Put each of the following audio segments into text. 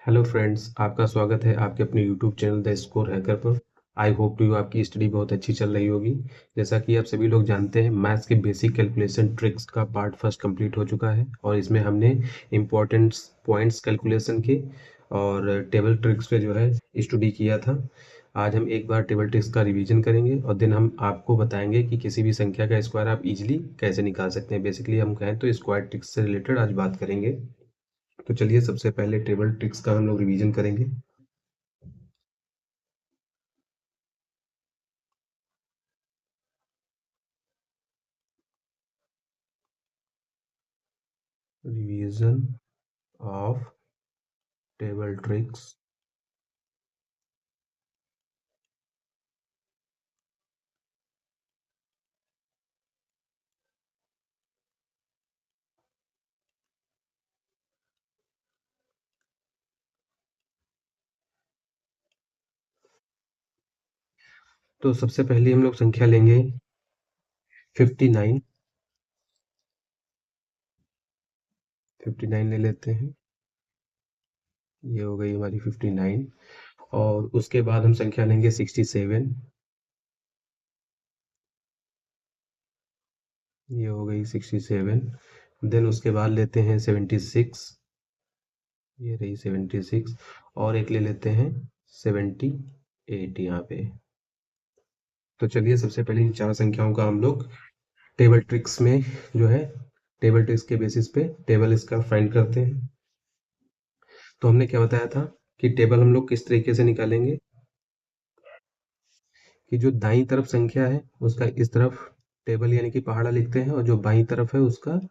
Hello friends, आपका स्वागत है आपके अपने YouTube channel the score hacker पर। आई होप टू यू आपकी स्टडी बहुत अच्छी चल रही होगी। जैसा कि आप सभी लोग जानते हैं, मैथ्स के बेसिक कैलकुलेशन ट्रिक्स का पार्ट फर्स्ट कंप्लीट हो चुका है और इसमें हमने इम्पोर्टेंट पॉइंट्स कैलकुलेशन के और टेबल ट्रिक्स पे जो है स्टडी किया था। आज हम एक बार टेबल ट्रिक्स का रिवीजन करेंगे और देन हम आपको बताएंगे कि किसी भी संख्या का स्क्वायर आप इजीली कैसे निकाल सकते हैं। बेसिकली हम कहें तो स्क्वायर ट्रिक्स से रिलेटेड आज बात करेंगे। तो चलिए सबसे पहले टेबल ट्रिक्स का हम लोग रिवीजन करेंगे। Revision of table tricks. तो सबसे पहले हम लोग संख्या लेंगे 59। 59 ले लेते हैं, ये हो गई हमारी 59। और उसके बाद हम संख्या लेंगे 67, ये हो गई 67। देन उसके बाद लेते हैं 76, ये रही 76। और एक ले लेते हैं 78 यहाँ पे। तो चलिए सबसे पहले इन चार संख्याओं का हम लोग टेबल ट्रिक्स में जो है टेबल ट्रिक्स के बेसिस पे टेबल इसका फाइंड करते हैं। तो हमने क्या बताया था कि टेबल हम लोग किस तरीके से निकालेंगे कि जो दाईं तरफ संख्या है उसका इस तरफ टेबल यानी कि पहाड़ा लिखते हैं और जो बाईं तरफ है उसका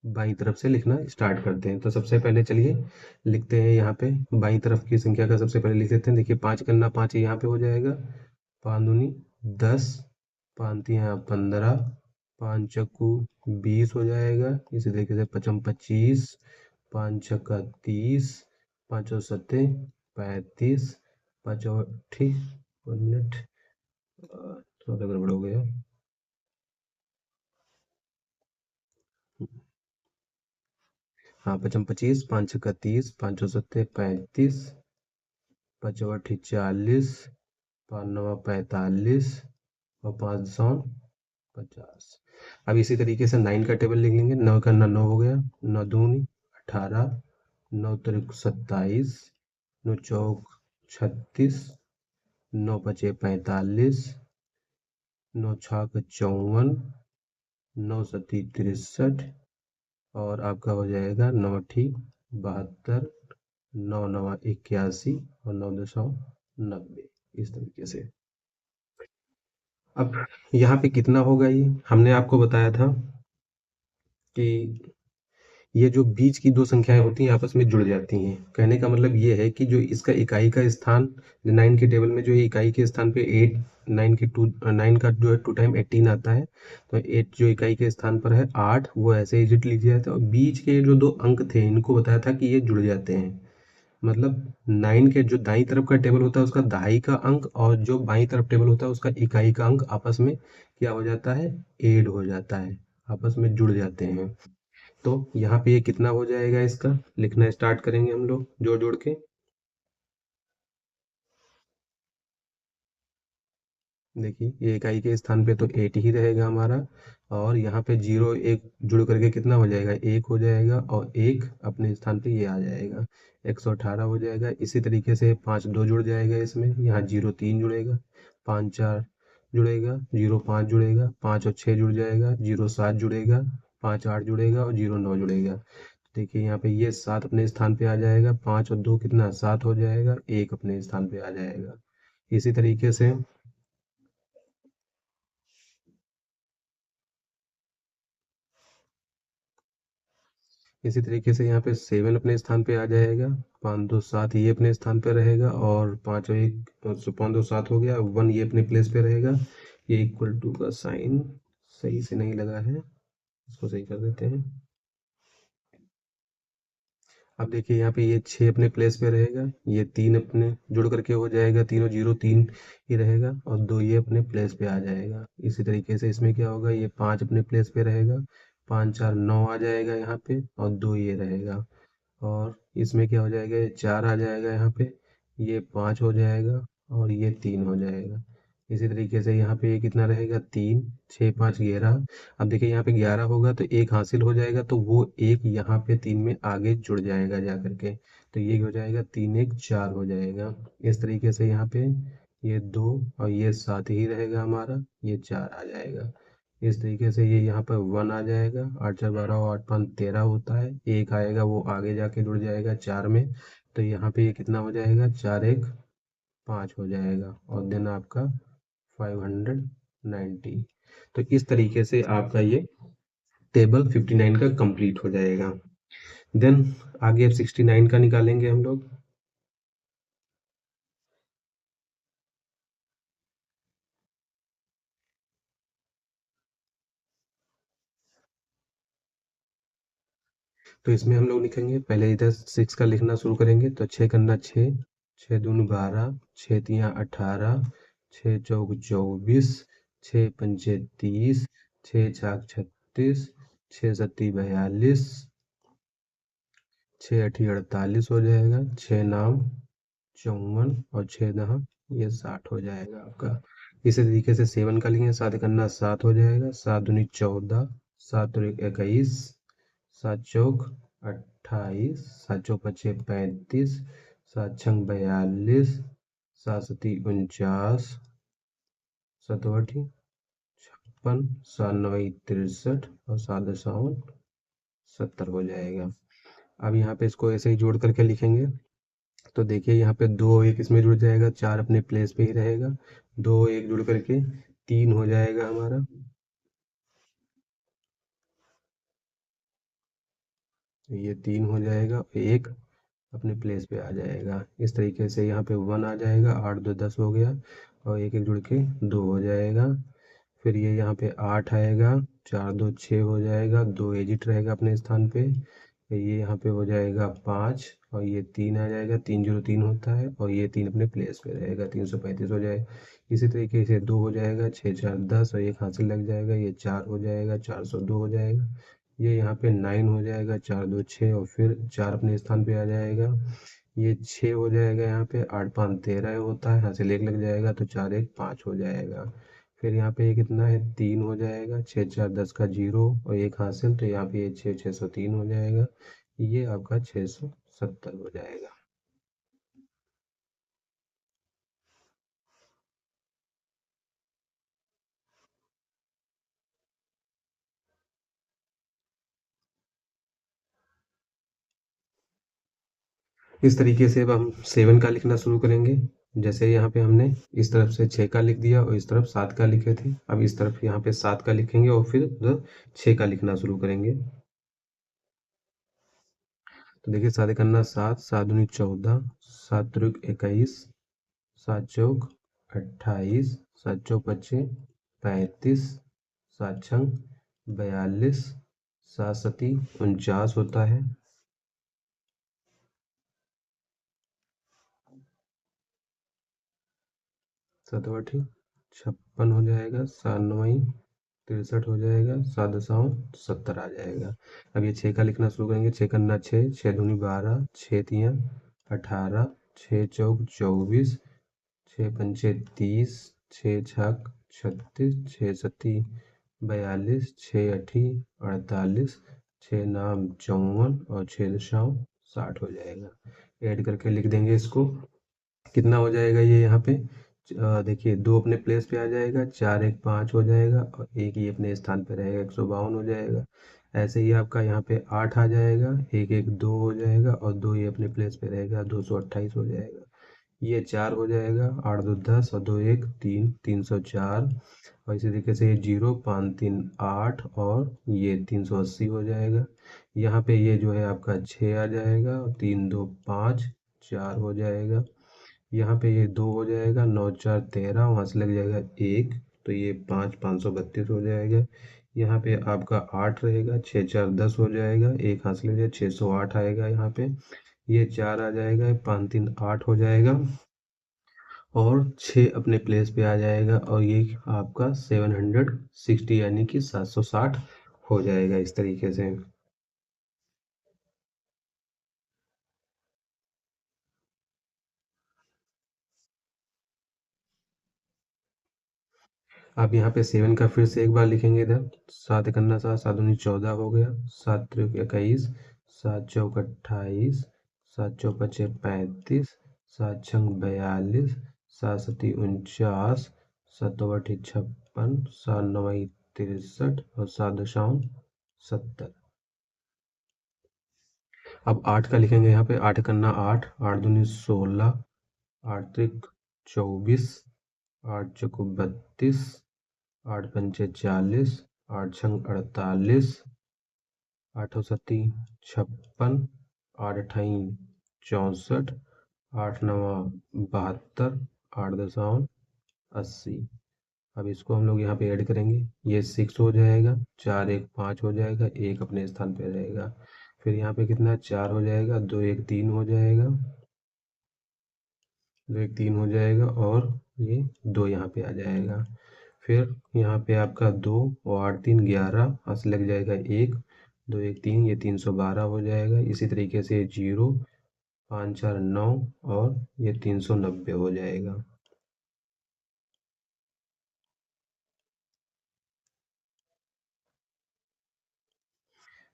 बाईं तरफ से लिखना स्टार्ट करते हैं। तो सबसे पहले चलिए लिखते हैं यहाँ पे बाईं तरफ की संख्या का सबसे पहले लिख देते हैं। देखिए 5 करना 5 यहाँ पे हो जाएगा, 5 दूनी 10, 5 तिया 15, 5 चक्कू 20 हो जाएगा। इसी तरीके से 5 25, 5 छक्का 30, 5 सत्ते 35, 5 अट्ठी 1 मिनट, थोड़ा गड़बड़ हो गया। हाँ 5 25, 5 छक्का 30, 5 सत्ते 35, 5 अट्ठी 40, 5 नवा 45 और 5 सौ 50। अब इसी तरीके से 9 का टेबल लिख लेंगे। 9 का 9 हो गया, 9 दूनी 18, 9 तिरक 27, 9 चौक 36, 9 पचे 45, 9 छाक 54, 9 सती 63 और आपका हो जाएगा 9 अट्ठी 72, 9 नवा 81 और 9 दशा 90। इस तरीके से अब यहाँ पे कितना होगा, ये हमने आपको बताया था कि ये जो बीच की दो संख्याएं होती हैं आपस में जुड़ जाती हैं। कहने का मतलब ये है कि जो इसका इकाई का स्थान 9 के टेबल में जो है इकाई के स्थान पे 8, 9 के 2, 9 का जो है 2 टाइम 18 आता है। तो 8 जो इकाई के स्थान पर है 8, वो ऐसे ही लिख लीजिए था। और बीच के जो दो अंक थे इनको बताया था कि ये जुड़ जाते हैं। मतलब 9 के जो दाईं तरफ का टेबल होता है उसका दहाई का अंक और जो बाईं तरफ टेबल होता है उसका इकाई का अंक आपस में क्या हो जाता है, ऐड हो जाता है, आपस में जुड़ जाते हैं। तो यहाँ पे ये कितना हो जाएगा, इसका लिखना स्टार्ट करेंगे हम लोग जोड़ जोड़ के। देखिए ये इकाई के स्थान पे तो 8 ही रहेगा हमारा, और यहाँ पे 0 1 जुड़ करके कितना हो जाएगा, 1 हो जाएगा और 1 अपने स्थान पे ये आ जाएगा, 118 हो जाएगा। इसी तरीके से 5 2 जुड़ जाएगा इसमें, यहाँ 0 3 जुड़ेगा, 5 4 जुड़ेगा, 0 5 जुड़ेगा, 5 और 6 जुड़ जाएगा, 0 7 जुड़ेगा, 5 8 जुड़ेगा और 0 9 जुड़ेगा। देखिए यहाँ पे ये 7 अपने स्थान पे आ जाएगा, 5 और 2 कितना 7 हो जाएगा, 1 अपने स्थान पे आ जाएगा। इसी तरीके से यहाँ पे 7 अपने स्थान पे आ जाएगा, 5 2 7 ये अपने स्थान पे रहेगा और 5 और 1 5 2 7 हो गया, 1 ये अपने प्लेस पे रहेगा। ये इक्वल टू का साइन सही से नहीं लगा है, इसको सही कर देते हैं। अब देखिए यहाँ पे ये 6 अपने प्लेस पे रहेगा, ये 3 अपने जुड़ करके हो जाएगा, तीनों 0 3 ही रहेगा और 2 ये अपने प्लेस पे आ जाएगा। इसी तरीके से इसमें क्या होगा, ये 5 अपने प्लेस पे रहेगा, 5 4 9 आ जाएगा यहाँ पे और 2 ये रहेगा। और इसमें क्या हो जाएगा, ये 4 आ जाएगा यहाँ पे, ये 5 हो जाएगा और ये 3 हो जाएगा। इसी तरीके से यहाँ पे ये कितना रहेगा, 3 6 5 11। अब देखिए यहाँ पे 11 होगा तो एक हासिल हो जाएगा, तो वो एक यहाँ पे 3 में आगे जुड़ जाएगा जा करके, तो ये हो जाएगा 3 1 4 हो जाएगा। इस तरीके से यहाँ पे ये 2 और ये 7 ही रहेगा हमारा, ये 4 आ जाएगा। इस तरीके से ये यहाँ पर 1 आ जाएगा, 8 4 12 और 8 5 13 होता है, एक आएगा वो आगे जाके जुड़ जाएगा 4 में, तो यहाँ पे ये कितना हो जाएगा, 4 1 5 हो जाएगा और देन आपका 590। तो इस तरीके से आपका ये टेबल 59 का कंप्लीट हो जाएगा। देन आगे अब 69 का निकालेंगे हम लोग। तो इसमें हम लोग लिखेंगे, पहले इधर 6 का लिखना शुरू करेंगे, तो 6 करना 6, 6 दूनी 12, 6 तियाँ 18, 6 चौक 24, 6 पंचे 30, 6 छाक 36, 6 सत्ती 42, 6 अठी 48 हो जाएगा, 6 नाम 54 और 6 दहा ये 60 हो जाएगा आपका। इसी तरीके से 7 का लिखेंगे, 7 करना 7 हो जाएगा, 7 दूनी 14, 7 त्रिक 21, 7 चौक 28, 7 चौक पचे 35, 7 छंग 42, 7 सती 49, 7 अठी 56, 7 नवई 63 और 7 दशावन 70 हो जाएगा। अब यहाँ पे इसको ऐसे ही जोड़ करके लिखेंगे, तो देखिए यहाँ पे 2 1 इसमें जुड़ जाएगा, 4 अपने प्लेस पे ही रहेगा, 2 1 जुड़ करके 3 हो जाएगा हमारा, ये 3 हो जाएगा, एक अपने प्लेस पे आ जाएगा। इस तरीके से यहाँ पे 1 आ जाएगा, 8 2 10 हो गया और एक एक जुड़ के 2 हो जाएगा। फिर ये यहाँ पे 8 आएगा, 4 2 6 हो जाएगा, 2 एजिट रहेगा अपने स्थान पे, ये यहाँ पे हो जाएगा 5 और ये 3 आ जाएगा, 3 0 3 होता है और ये 3 अपने प्लेस पे रहेगा, 335 हो जाएगा। इसी तरीके से 2 हो जाएगा, 6 4 10 और एक हासिल लग जाएगा, ये 4 हो जाएगा, 402 हो जाएगा। ये यहाँ पे 9 हो जाएगा, 4 2 6 और फिर 4 अपने स्थान पे आ जाएगा, ये 6 हो जाएगा, यहाँ पे 8 5 13 होता है, हासिल एक लग जाएगा तो 4 1 5 हो जाएगा। फिर यहाँ पे ये कितना है, 3 हो जाएगा, 6 4 10 का 0 और एक हासिल, तो यहाँ पे ये 6 603 हो जाएगा, ये आपका 670 हो जाएगा। इस तरीके से अब हम 7 का लिखना शुरू करेंगे। जैसे यहाँ पे हमने इस तरफ से 6 का लिख दिया और इस तरफ 7 का लिखे थे, अब इस तरफ यहाँ पे 7 का लिखेंगे और फिर उधर 6 का लिखना शुरू करेंगे। तो देखिए 7 करना 7, 7 दूनी 14, 7 त्रिक 21, 7 चौक 28, 7 चौक पच्चे 35, 7 छंग 42, 7 सती 49 होता है, 7 आठी 56 हो जाएगा, 7 नवाई 63 हो जाएगा, 7 दशावन 70 आ जाएगा। अब ये 6 का लिखना शुरू करेंगे, 6 करना 6, 6 दूनी 12, 6 तियाँ 18, 6 चौक 24, 6 पंचे 30, 6 छक 36, 6 सती 42, 6 अठी 48, 6 नाम 54 और 6 दशावन 60 हो जाएगा। ऐड करके लिख देंगे इसको, कितना हो जाएगा ये यहाँ पे, देखिए 2 अपने प्लेस पे आ जाएगा, 4 1 5 हो जाएगा और एक ही अपने स्थान पे रहेगा, 152 हो जाएगा। ऐसे ही आपका यहाँ पे 8 आ जाएगा, 1 1 2 हो जाएगा और 2 ये अपने प्लेस पे रहेगा, 228 हो जाएगा। ये 4 हो जाएगा, 8 2 10 और 2 1 3, 304 और इसी तरीके से ये 0 5 3 8 और ये 380 हो जाएगा। यहाँ पे ये जो है आपका 6 आ जाएगा और 3 2 5 4 हो जाएगा। यहाँ पे ये 2 हो जाएगा, 9 4 13, वहाँ से लग जाएगा 1, तो ये 5 532 हो जाएगा। यहाँ पे आपका 8 रहेगा, 6 4 10 हो जाएगा, एक हासिल हो जाएगा, 608 आएगा यहाँ पे, ये 4 आ जाएगा, 5 3 8 हो जाएगा और 6 अपने प्लेस पे आ जाएगा और ये आपका 760 यानी कि 760 हो जाएगा इस तरीके से। अब यहाँ पे 7 का फिर से एक बार लिखेंगे इधर। 7 एकन्ना 7, 7 दूनी 14 हो गया, 7 त्रिक 21, 7 चौक 28, 7 चौक 35, 7 छंग 42, 7 सती 49, 7 दो 56, 7 नवाई 63 और 7 दशांश 70। अब 8 का लिखेंगे यहाँ पे। 8 एकन्ना 8, 8 दूनी 16, 8 त्रिक 24, 8 चौक 32, 8 पंचे 40, 8 छंग 48, 8 सती 56, 8 अठाई 64, 8 नवा 72, 8 दशांश 80। अब इसको हम लोग यहाँ पे ऐड करेंगे। ये 6 हो जाएगा, 4 1 5 हो जाएगा, 1 अपने स्थान पे रहेगा। फिर यहाँ पे कितना 4 हो जाएगा, 2 1 3 हो जाएगा, 2 1 3 हो जाएगा और ये 2 यहाँ पे आ जाएगा। फिर यहाँ पे आपका 2 और 8 3 11, यहाँ से लग जाएगा 1, 2 1 3, ये 312 हो जाएगा। इसी तरीके से 0 5 4 9 और ये 390 हो जाएगा।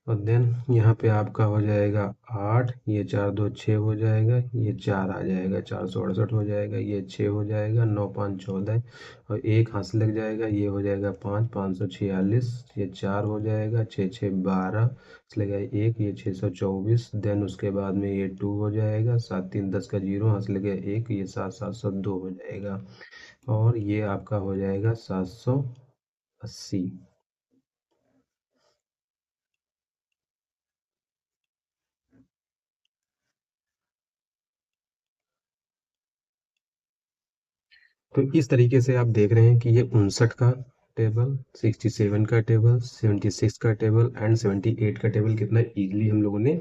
और देन यहाँ पे आपका हो जाएगा 8, ये 4 2 6 हो जाएगा, ये 4 आ जाएगा, 468 हो जाएगा, ये 6 हो जाएगा, 9 5 14 और एक हाथ से लग जाएगा, ये हो जाएगा 5 546, ये 4 हो जाएगा, 6 6 12 से लगा एक, ये 624। देन उसके बाद में ये 2 हो जाएगा, 7 3 10 का 0, हाथ से लगा एक, ये 7 702 हो जाएगा और ये आपका हो जाएगा 780। तो इस तरीके से आप देख रहे हैं कि ये 59 का टेबल, 67 का टेबल, 76 का टेबल एंड 78 का टेबल कितना इजीली हम लोगों ने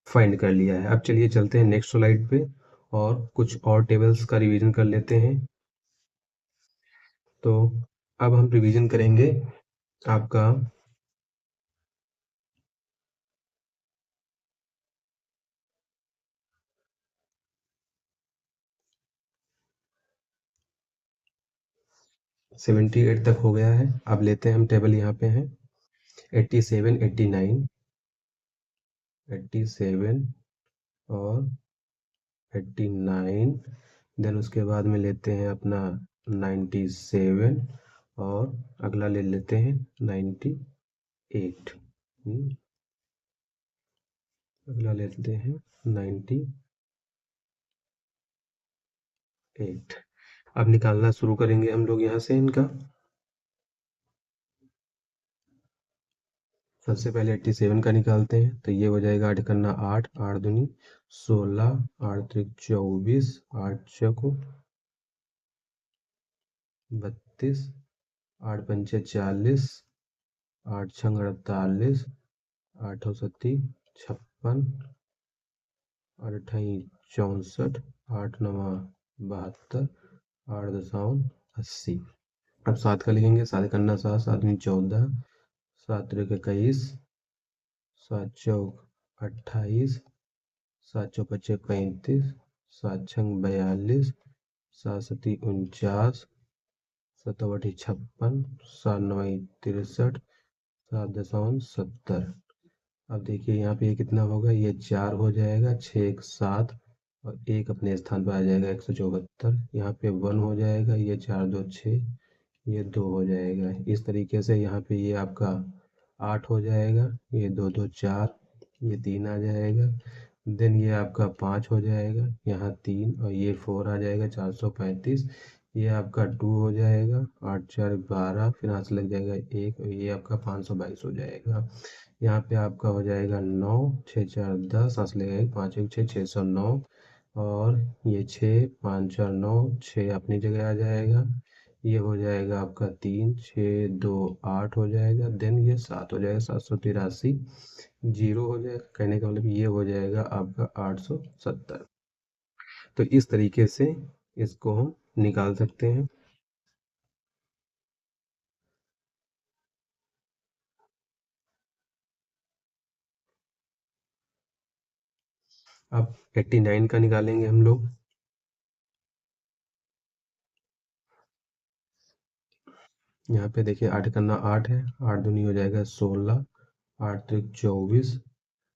फाइंड कर लिया है। अब चलिए चलते हैं नेक्स्ट स्लाइड पे और कुछ और टेबल्स का रिवीजन कर लेते हैं। तो अब हम रिवीजन करेंगे आपका 78 तक हो गया है। अब लेते हैं हम टेबल यहाँ पे है 87 89 87 और 89। देन उसके बाद में लेते हैं अपना 97 और अगला ले लेते हैं 98। अगला लेते हैं 98। अब निकालना शुरू करेंगे हम लोग यहाँ से इनका। सबसे पहले 87 का निकालते हैं, तो ये हो जाएगा 8 करना 8, 8 दूनी 16, 8 त्रिक 24, 8 चौक 32, 8 पंचे 40, 8 छंग 48, 8 सती 56, 8 अठाई 64, 8 नवा 72, 8 दशांश 80। अब 7 का लिखेंगे। 7 करना 7, 7 दूनी 14, 7 त्रिक 21, 7 चौक 28, 7 चौक 35, 7 छंग 42, 7 सती 49, 7 बटी 56, 7 नवाई 63, 7 दशांश 70। अब देखिए यहाँ पे ये कितना होगा, ये 4 हो जाएगा, 6 1 7 और एक अपने स्थान पर आ जाएगा 174। यहाँ पे 1 हो जाएगा, ये 4 2 6, ये 2 हो जाएगा। इस तरीके से यहाँ पे ये आपका 8 हो जाएगा, ये 2 2 4, ये 3 आ जाएगा। देन ये आपका 5 हो जाएगा, यहाँ 3 और ये 4 आ जाएगा 435। ये आपका 2 हो जाएगा, 8 4 12, फिर यहाँ से लग जाएगा 1 और ये आपका 522 हो जाएगा। यहाँ पे आपका हो जाएगा 9 6 4 10, यहाँ से लगेगा 5 1 6 609 और ये 6 5 4 9, 6 अपनी जगह आ जाएगा। ये हो जाएगा आपका 3 6 2 8 हो जाएगा। देन ये 7 हो जाएगा, 783 जीरो हो जाएगा। कहने का मतलब ये हो जाएगा आपका 870। तो इस तरीके से इसको हम निकाल सकते हैं। अब 89 का निकालेंगे हम लोग। यहाँ पे देखिए 8 करना 8 है, 8 दूनी हो जाएगा 16, 8 त्रिक 24,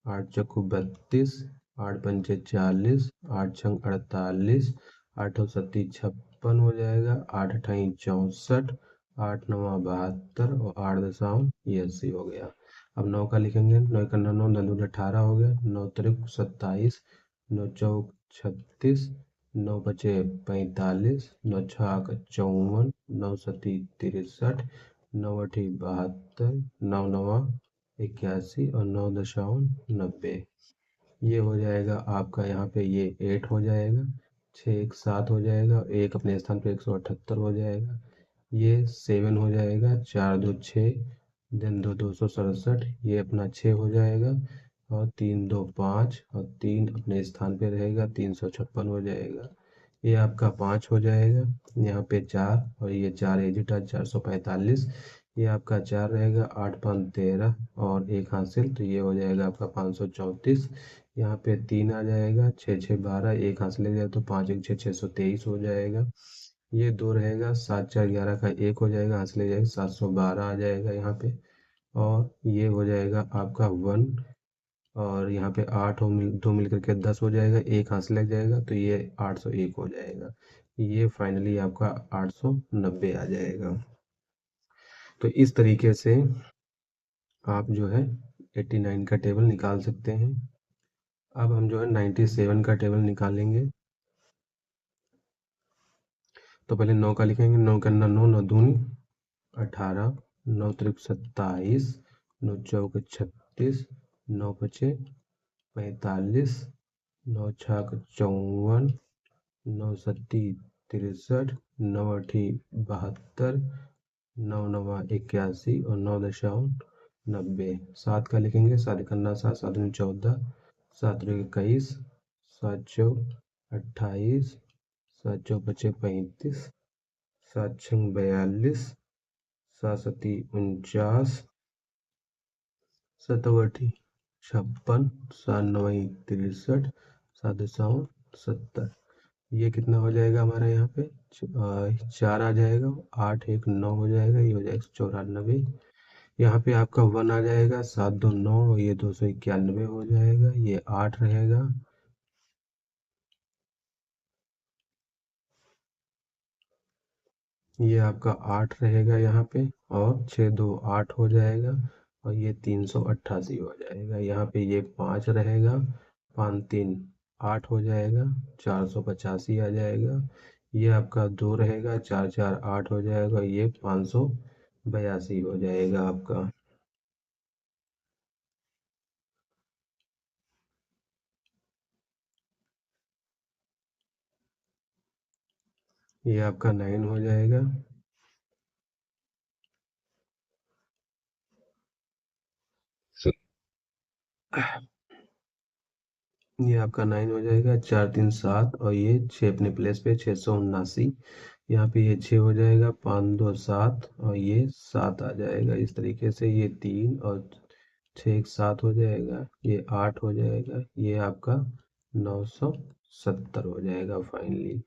8 चौको 32, 8 पंचे 40, 8 छंग 48, 8 सत्ती 56 हो जाएगा, 8 अठाई 64, 8 नवा 72 और 8 दशाओं ये 80 हो गया। अब 9 का लिखेंगे, 9 करना 9, 9 दूनी 18 हो गया, 9 त्रिक 27, 9 चौक 36, 9 पचे 45, 9 छाक 54, 9 सती 63, 9 अठी 72, 9 नवा 81 और 9 दशाओं 90। ये हो जाएगा आपका, यहाँ पे ये 8 हो जाएगा, 6 एक 7 हो जाएगा, एक अपने स्थान पे 178 हो जाएगा, ये 7 हो जाएगा, 4 दो 6, दिन 2 267, ये अपना 6 हो जाएगा, और 3 2 5 और 3 अपने स्थान पे रहेगा, 356 हो जाएगा, ये आपका 5 हो जाएगा, यहाँ पे 4 और ये 4 एजिटा 445, ये आपका 4 रहेगा, 8 5 13 और एक हासिल, तो ये हो जाएगा आपका 534। यहाँ पे 3 आ जाएगा, 6 6 12, एक हासिल ले जाए तो 5 1 6 623 हो जाएगा, ये 2 रहेगा, 7 4 11 का 1 हो जाएगा, हासिल ले जाएगा 712 आ जाएगा यहाँ पे, और ये हो जाएगा आपका 1, और यहाँ पे 8 हो दो मिलकर के 10 हो जाएगा, एक हासिल लग जाएगा, तो ये 801 हो जाएगा, ये फाइनली आपका 890 आ जाएगा। तो इस तरीके से आप जो है 89 का टेबल निकाल सकते हैं। अब हम जो है 97 का टेबल निकालेंगे। तो पहले 9 का लिखेंगे, 9 करना 9, 9 दूनी 18, 9 त्रिक 27, 9 चौक 36, 9 पचे 45, 9 छाक 54, 9 सत्ती 63, 9 अठी 72, 9 नवा 81 और 9 दशाओं 90। 7 का लिखेंगे, 7 करना 7, 7 दूनी 14, 7 त्रिक 21, 7 चौक 28, 7 चौक पचे 35, 7 छंग 42, 7 सत्ती 49, 7 अठी 56, 7 नवाई 63, 7 दशाओं 70। ये कितना हो जाएगा हमारा यहाँ पे 4 आ जाएगा, 8 1 9 हो जाएगा, ये हो जाएगा 194। यहाँ पे आपका 1 आ जाएगा, 7 2 9, ये 291 हो जाएगा, ये 8 रहेगा, ये आपका 8 रहेगा यहाँ पे, और 6 2 8 हो जाएगा, और ये 388 हो जाएगा, यहाँ पे ये 5 रहेगा, 5 3 8 हो जाएगा, 485 आ जाएगा, ये आपका 2 रहेगा, 4 4 8 हो जाएगा, ये 582 हो जाएगा आपका। ये आपका 9 हो जाएगा। ये आपका 9 हो जाएगा, 4 3 7 और ये 6 अपने प्लेस पे 679, यहाँ पे ये 6 हो जाएगा, 5 2 7 और ये 7 आ जाएगा, इस तरीके से ये 3 और 6 एक 7 हो जाएगा, ये 8 हो जाएगा, ये आपका 970 हो जाएगा फाइनली।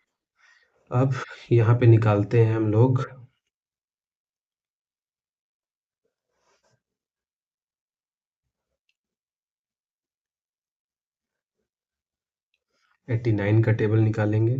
अब यहाँ पे निकालते हैं हम लोग 89 का टेबल निकालेंगे।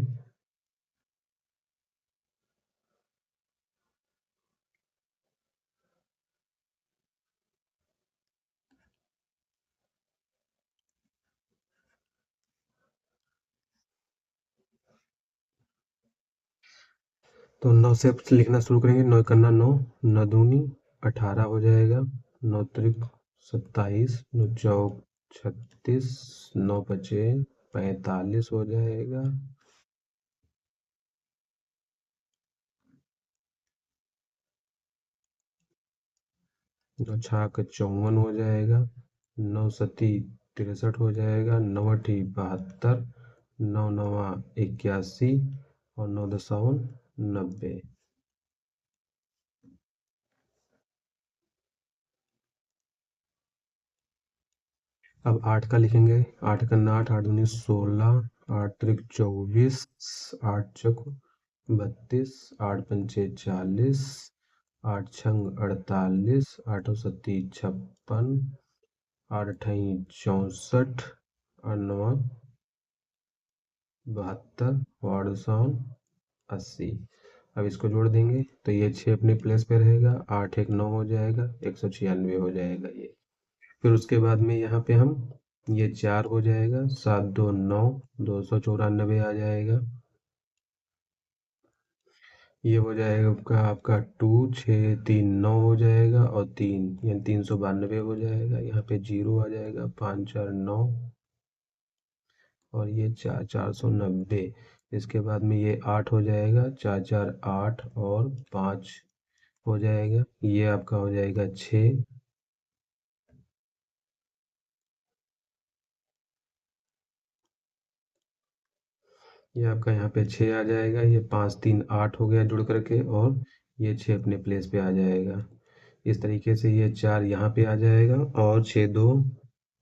तो 9 से लिखना शुरू करेंगे, 9 करना 9, 9 दूनी 18 हो जाएगा, 9 त्रिक 27, 9 चौक 36, 9 पचे 45 हो जाएगा, 9 छाक 54 हो जाएगा, 9 सती 63 हो जाएगा, 9 अठी 72, 9 नवा 81 और 9 दशावन 90। अब 8 का लिखेंगे, 8 करना 8, 8 दूनी 16, 8 त्रिक 24, 8 चौक 32, 8 पंचे 40, 8 छंग 48, 8 सत्ती 56, 8 अठाई 64, 8 नवा 72, 8 सौ 80। अब इसको जोड़ देंगे तो ये 6 अपने प्लेस पे रहेगा, 8 एक 9 हो जाएगा, 196 हो जाएगा ये। फिर उसके बाद में यहाँ पे हम ये 4 हो जाएगा, 7 2 9, 294 आ जाएगा। ये हो जाएगा आपका 2 6 3 9 हो जाएगा और 3 यानी 392 हो जाएगा। यहाँ पे 0 आ जाएगा, 5 4 9 और ये 4 490। इसके बाद में ये 8 हो जाएगा, 4 4 8 और 5 हो जाएगा। ये आपका हो जाएगा 6। ये आपका यहाँ पे 6 आ जाएगा। ये 5 3 8 हो गया जुड़ करके और ये 6 अपने प्लेस पे आ जाएगा। इस तरीके से ये 4 यहाँ पे आ जाएगा और 6 2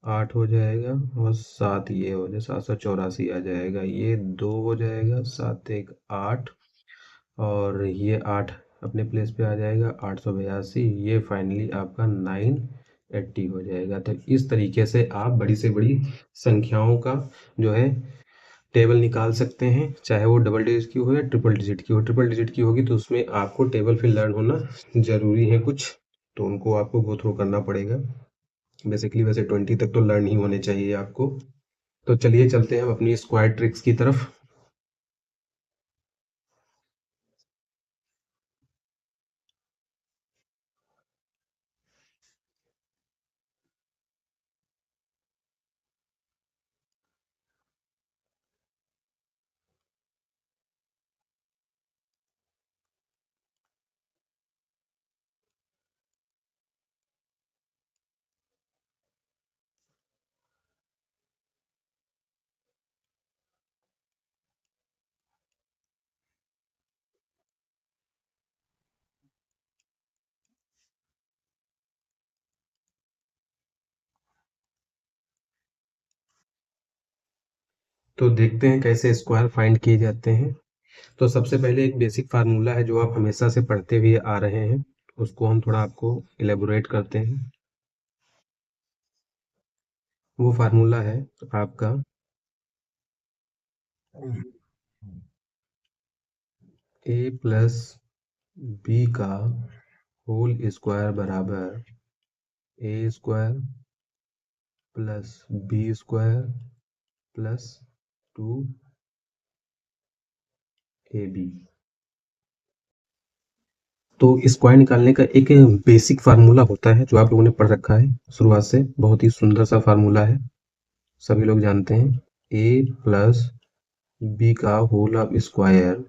8 हो जाएगा और 7 ये हो जाए 784 आ जाएगा। ये 2 हो जाएगा, 7 1 8 और ये 8 अपने प्लेस पे आ जाएगा, 882। ये फाइनली आपका 980 हो जाएगा। तो इस तरीके से आप बड़ी से बड़ी संख्याओं का जो है टेबल निकाल सकते हैं, चाहे वो डबल डिजिट की हो या ट्रिपल डिजिट की हो। ट्रिपल डिजिट की होगी तो उसमें आपको टेबल फिर लर्न होना ज़रूरी है कुछ, तो उनको आपको गो थ्रू करना पड़ेगा। बेसिकली वैसे 20 तक तो लर्न ही होने चाहिए आपको। तो चलिए चलते हैं हम अपनी स्क्वायर ट्रिक्स की तरफ। तो देखते हैं कैसे स्क्वायर फाइंड किए जाते हैं। तो सबसे पहले एक बेसिक फार्मूला है जो आप हमेशा से पढ़ते हुए आ रहे हैं, उसको हम थोड़ा आपको इलेबोरेट करते हैं। वो फार्मूला है आपका a प्लस बी का होल स्क्वायर बराबर a square plus b square plus 2ab। तो स्क्वायर निकालने का एक बेसिक फार्मूला होता है जो आप लोगों ने पढ़ रखा है शुरुआत से, बहुत ही सुंदर सा फार्मूला है, सभी लोग जानते हैं। ए प्लस बी का whole of square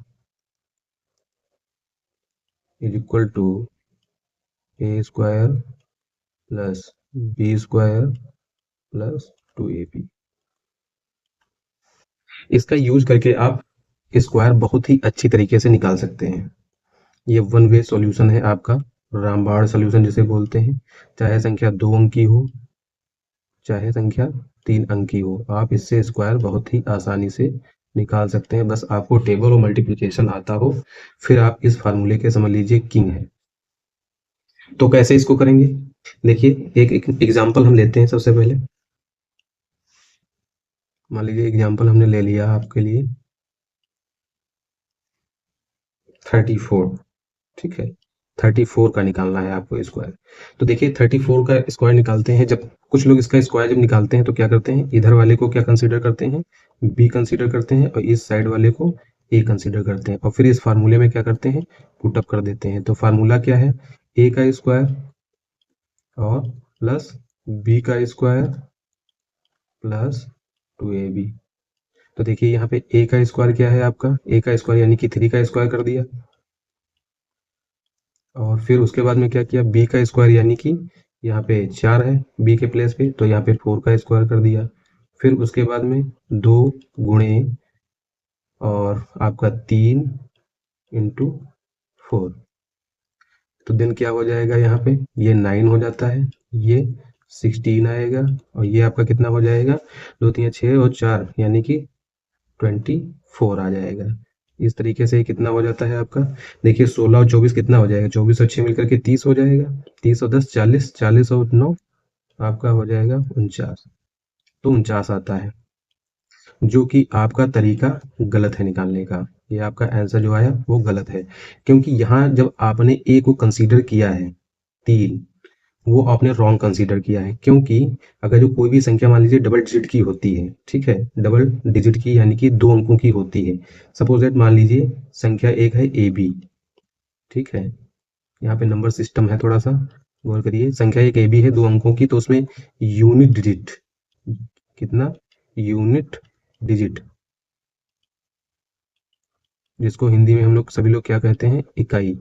is equal to a square plus b square plus 2ab। इसका यूज करके आप स्क्वायर बहुत ही अच्छी तरीके से निकाल सकते हैं। ये वन वे सॉल्यूशन है आपका, रामबाण सॉल्यूशन जिसे बोलते हैं। चाहे संख्या 2 अंक की हो, चाहे संख्या 3 अंक की हो, आप इससे स्क्वायर बहुत ही आसानी से निकाल सकते हैं। बस आपको टेबल और मल्टीप्लिकेशन आता हो, फिर आप इस फार्मूले के समझ लीजिए किंग है। तो कैसे इसको करेंगे, देखिए एक एग्जांपल हम लेते हैं। सबसे पहले मान लीजिए एग्जांपल हमने ले लिया आपके लिए 34, ठीक है। 34 का निकालना है आपको स्क्वायर। तो देखिए 34 का स्क्वायर निकालते हैं, जब कुछ लोग इसका स्क्वायर जब निकालते हैं तो क्या करते हैं, इधर वाले को क्या कंसीडर करते हैं, बी कंसीडर करते हैं और इस साइड वाले को ए कंसीडर करते हैं और फिर इस फार्मूले में क्या करते हैं, पुट अप कर देते हैं। तो फार्मूला क्या है, ए का स्क्वायर और प्लस बी का स्क्वायर प्लस 2ab। तो देखिए यहाँ पे ए का स्क्वायर क्या है आपका, ए का स्क्वायर यानी कि 3 का स्क्वायर कर दिया और फिर उसके बाद में क्या किया, बी का स्क्वायर यानी कि यहाँ पे 4 है बी के प्लेस पे, तो यहाँ पे 4 का स्क्वायर कर दिया। फिर उसके बाद में 2 गुणे और आपका 3 इंटू 4, तो देन क्या हो जाएगा, यहाँ पे ये 9 हो जाता है, ये 16 आएगा और ये आपका कितना हो जाएगा, 2 3 6 और 4 यानी कि 24 आ जाएगा। इस तरीके से कितना हो जाता है आपका, देखिए 16 और 24 कितना हो जाएगा, 24 और 6 मिलकर के 30 हो जाएगा, 30 और 10 40, 40 और 9 आपका हो जाएगा 49। तो 49 आता है, जो कि आपका तरीका गलत है निकालने का। ये आपका आंसर जो आया वो गलत है, क्योंकि यहाँ जब आपने ए को कंसीडर किया है 3, वो आपने रॉन्ग कंसीडर किया है। क्योंकि अगर जो कोई भी संख्या मान लीजिए डबल डिजिट की होती है, ठीक है, डबल डिजिट की यानी कि 2 अंकों की होती है। सपोज दैट मान लीजिए संख्या एक है ए बी, ठीक है, यहाँ पे नंबर सिस्टम है, थोड़ा सा गौर करिए। संख्या एक ए बी है 2 अंकों की, तो उसमें यूनिट डिजिट कितना, यूनिट डिजिट, जिसको हिंदी में हम लोग सभी लोग क्या कहते हैं, इकाई,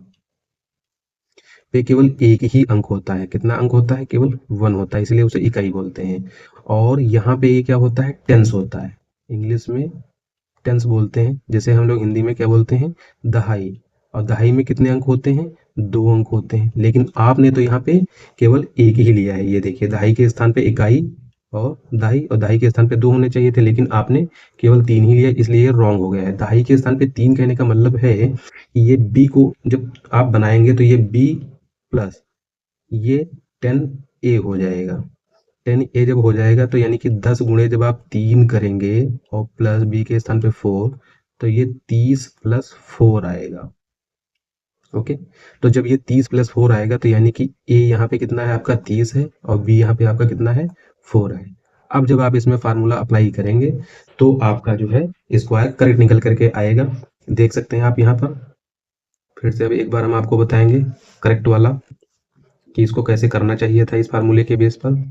पे केवल एक ही अंक होता है। कितना अंक होता है, केवल 1 होता है, इसलिए उसे इकाई बोलते हैं। और यहाँ पे ये क्या होता है, टेंस होता है, इंग्लिश में टेंस बोलते हैं, जैसे हम लोग हिंदी में क्या बोलते हैं, दहाई। और दहाई में कितने अंक होते हैं, 2 अंक होते हैं। लेकिन आपने तो यहाँ पे केवल एक ही लिया है, ये देखिए दहाई के स्थान पे इकाई और दहाई के स्थान पे 2 होने चाहिए थे, लेकिन आपने केवल 3 ही लिया, इसलिए ये रॉन्ग हो गया है। दहाई के स्थान पे 3 कहने का मतलब है कि ये बी को जब आप बनाएंगे तो ये बी प्लस ये 10 ए हो जाएगा। 10 ए जब हो जाएगा तो यानी कि 10 गुणे जब आप 3 करेंगे और प्लस बी के स्थान पे 4, तो ये 30 प्लस 4 आएगा। ओके, तो जब ये 30 प्लस 4 आएगा तो यानी कि ए यहाँ पे कितना है आपका 30 है और बी यहाँ पे आपका कितना है 4 है। अब जब आप इसमें फार्मूला अप्लाई करेंगे तो आपका जो है स्क्वायर करेक्ट निकल करके आएगा। देख सकते हैं आप यहाँ पर, फिर से अभी एक बार हम आपको बताएंगे करेक्ट वाला कि इसको कैसे करना चाहिए था इस फार्मूले के बेस पर।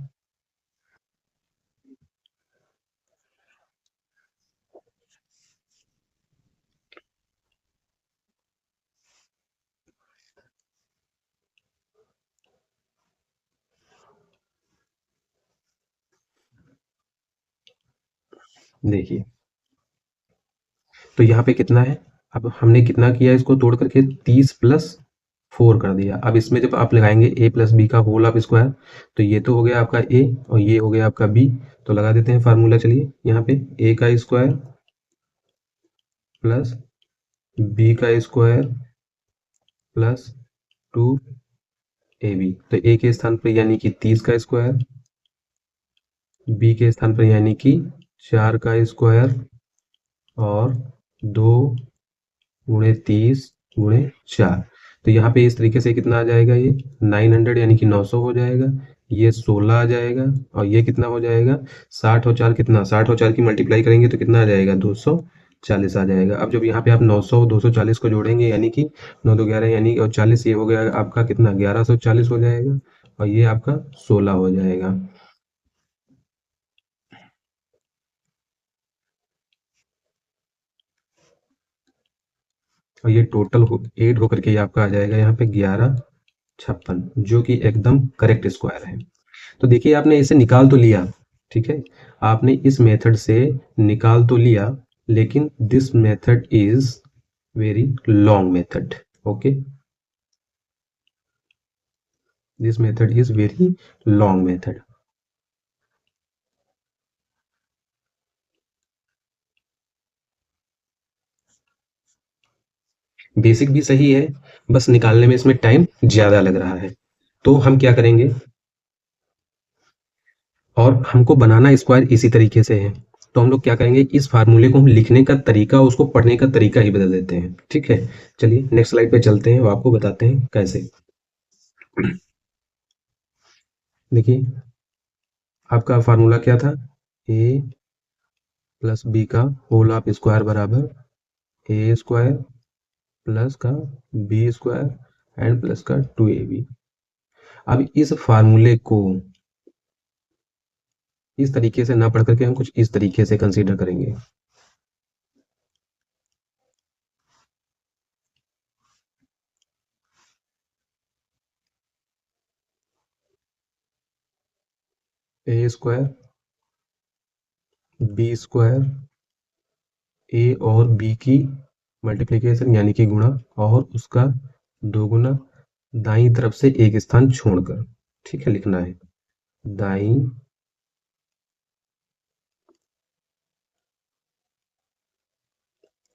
देखिए, तो यहाँ पे कितना है, अब हमने कितना किया इसको तोड़ करके 30 प्लस 4 कर दिया। अब इसमें जब आप लगाएंगे a प्लस बी का होल ऑफ स्क्वायर, तो ये तो हो गया आपका a और ये हो गया आपका b। तो लगा देते हैं फार्मूला, चलिए यहाँ पे a का स्क्वायर प्लस b का स्क्वायर प्लस 2ab। तो a के स्थान पर यानी कि 30 का स्क्वायर, b के स्थान पर यानी कि 4 का स्क्वायर और 2 गुणे 30 गुणे 4। तो यहाँ पे इस तरीके से कितना आ जाएगा, ये 900 यानी कि 900 हो जाएगा, ये 16 आ जाएगा और ये कितना हो जाएगा 60 और 4 कितना, 60 और 4 की मल्टीप्लाई करेंगे तो कितना आ जाएगा 240 आ जाएगा। अब जब यहाँ पे आप 900 और 240 को जोड़ेंगे यानी कि 9 2 11 यानी और 40, ये हो गया आपका कितना 1140 हो जाएगा और ये आपका 16 हो जाएगा। और ये टोटल एड होकर के आपका आ जाएगा यहाँ पे 1156, जो कि एकदम करेक्ट स्क्वायर है। तो देखिए आपने इसे निकाल तो लिया, ठीक है, आपने इस मेथड से निकाल तो लिया, लेकिन this method is very long method. Okay, this method is very long method. Basic भी सही है, बस निकालने में इसमें टाइम ज्यादा लग रहा है। तो हम क्या करेंगे, और हमको बनाना स्क्वायर इसी तरीके से है, तो हम लोग क्या करेंगे, इस फार्मूले को हम लिखने का तरीका, उसको पढ़ने का तरीका ही बदल देते हैं। ठीक है, चलिए नेक्स्ट स्लाइड पे चलते हैं और आपको बताते हैं कैसे। देखिए आपका फार्मूला क्या था, ए प्लस बी का होल ऑफ स्क्वायर बराबर ए स्क्वायर प्लस का बी स्क्वायर एंड प्लस का 2ab। अब इस फार्मूले को इस तरीके से ना पढ़ करके हम कुछ इस तरीके से कंसीडर करेंगे। ए स्क्वायर बी स्क्वायर, ए और बी की मल्टीप्लिकेशन यानी कि गुणा, और उसका दोगुना दाईं तरफ से एक स्थान छोड़कर। ठीक है, लिखना है दाईं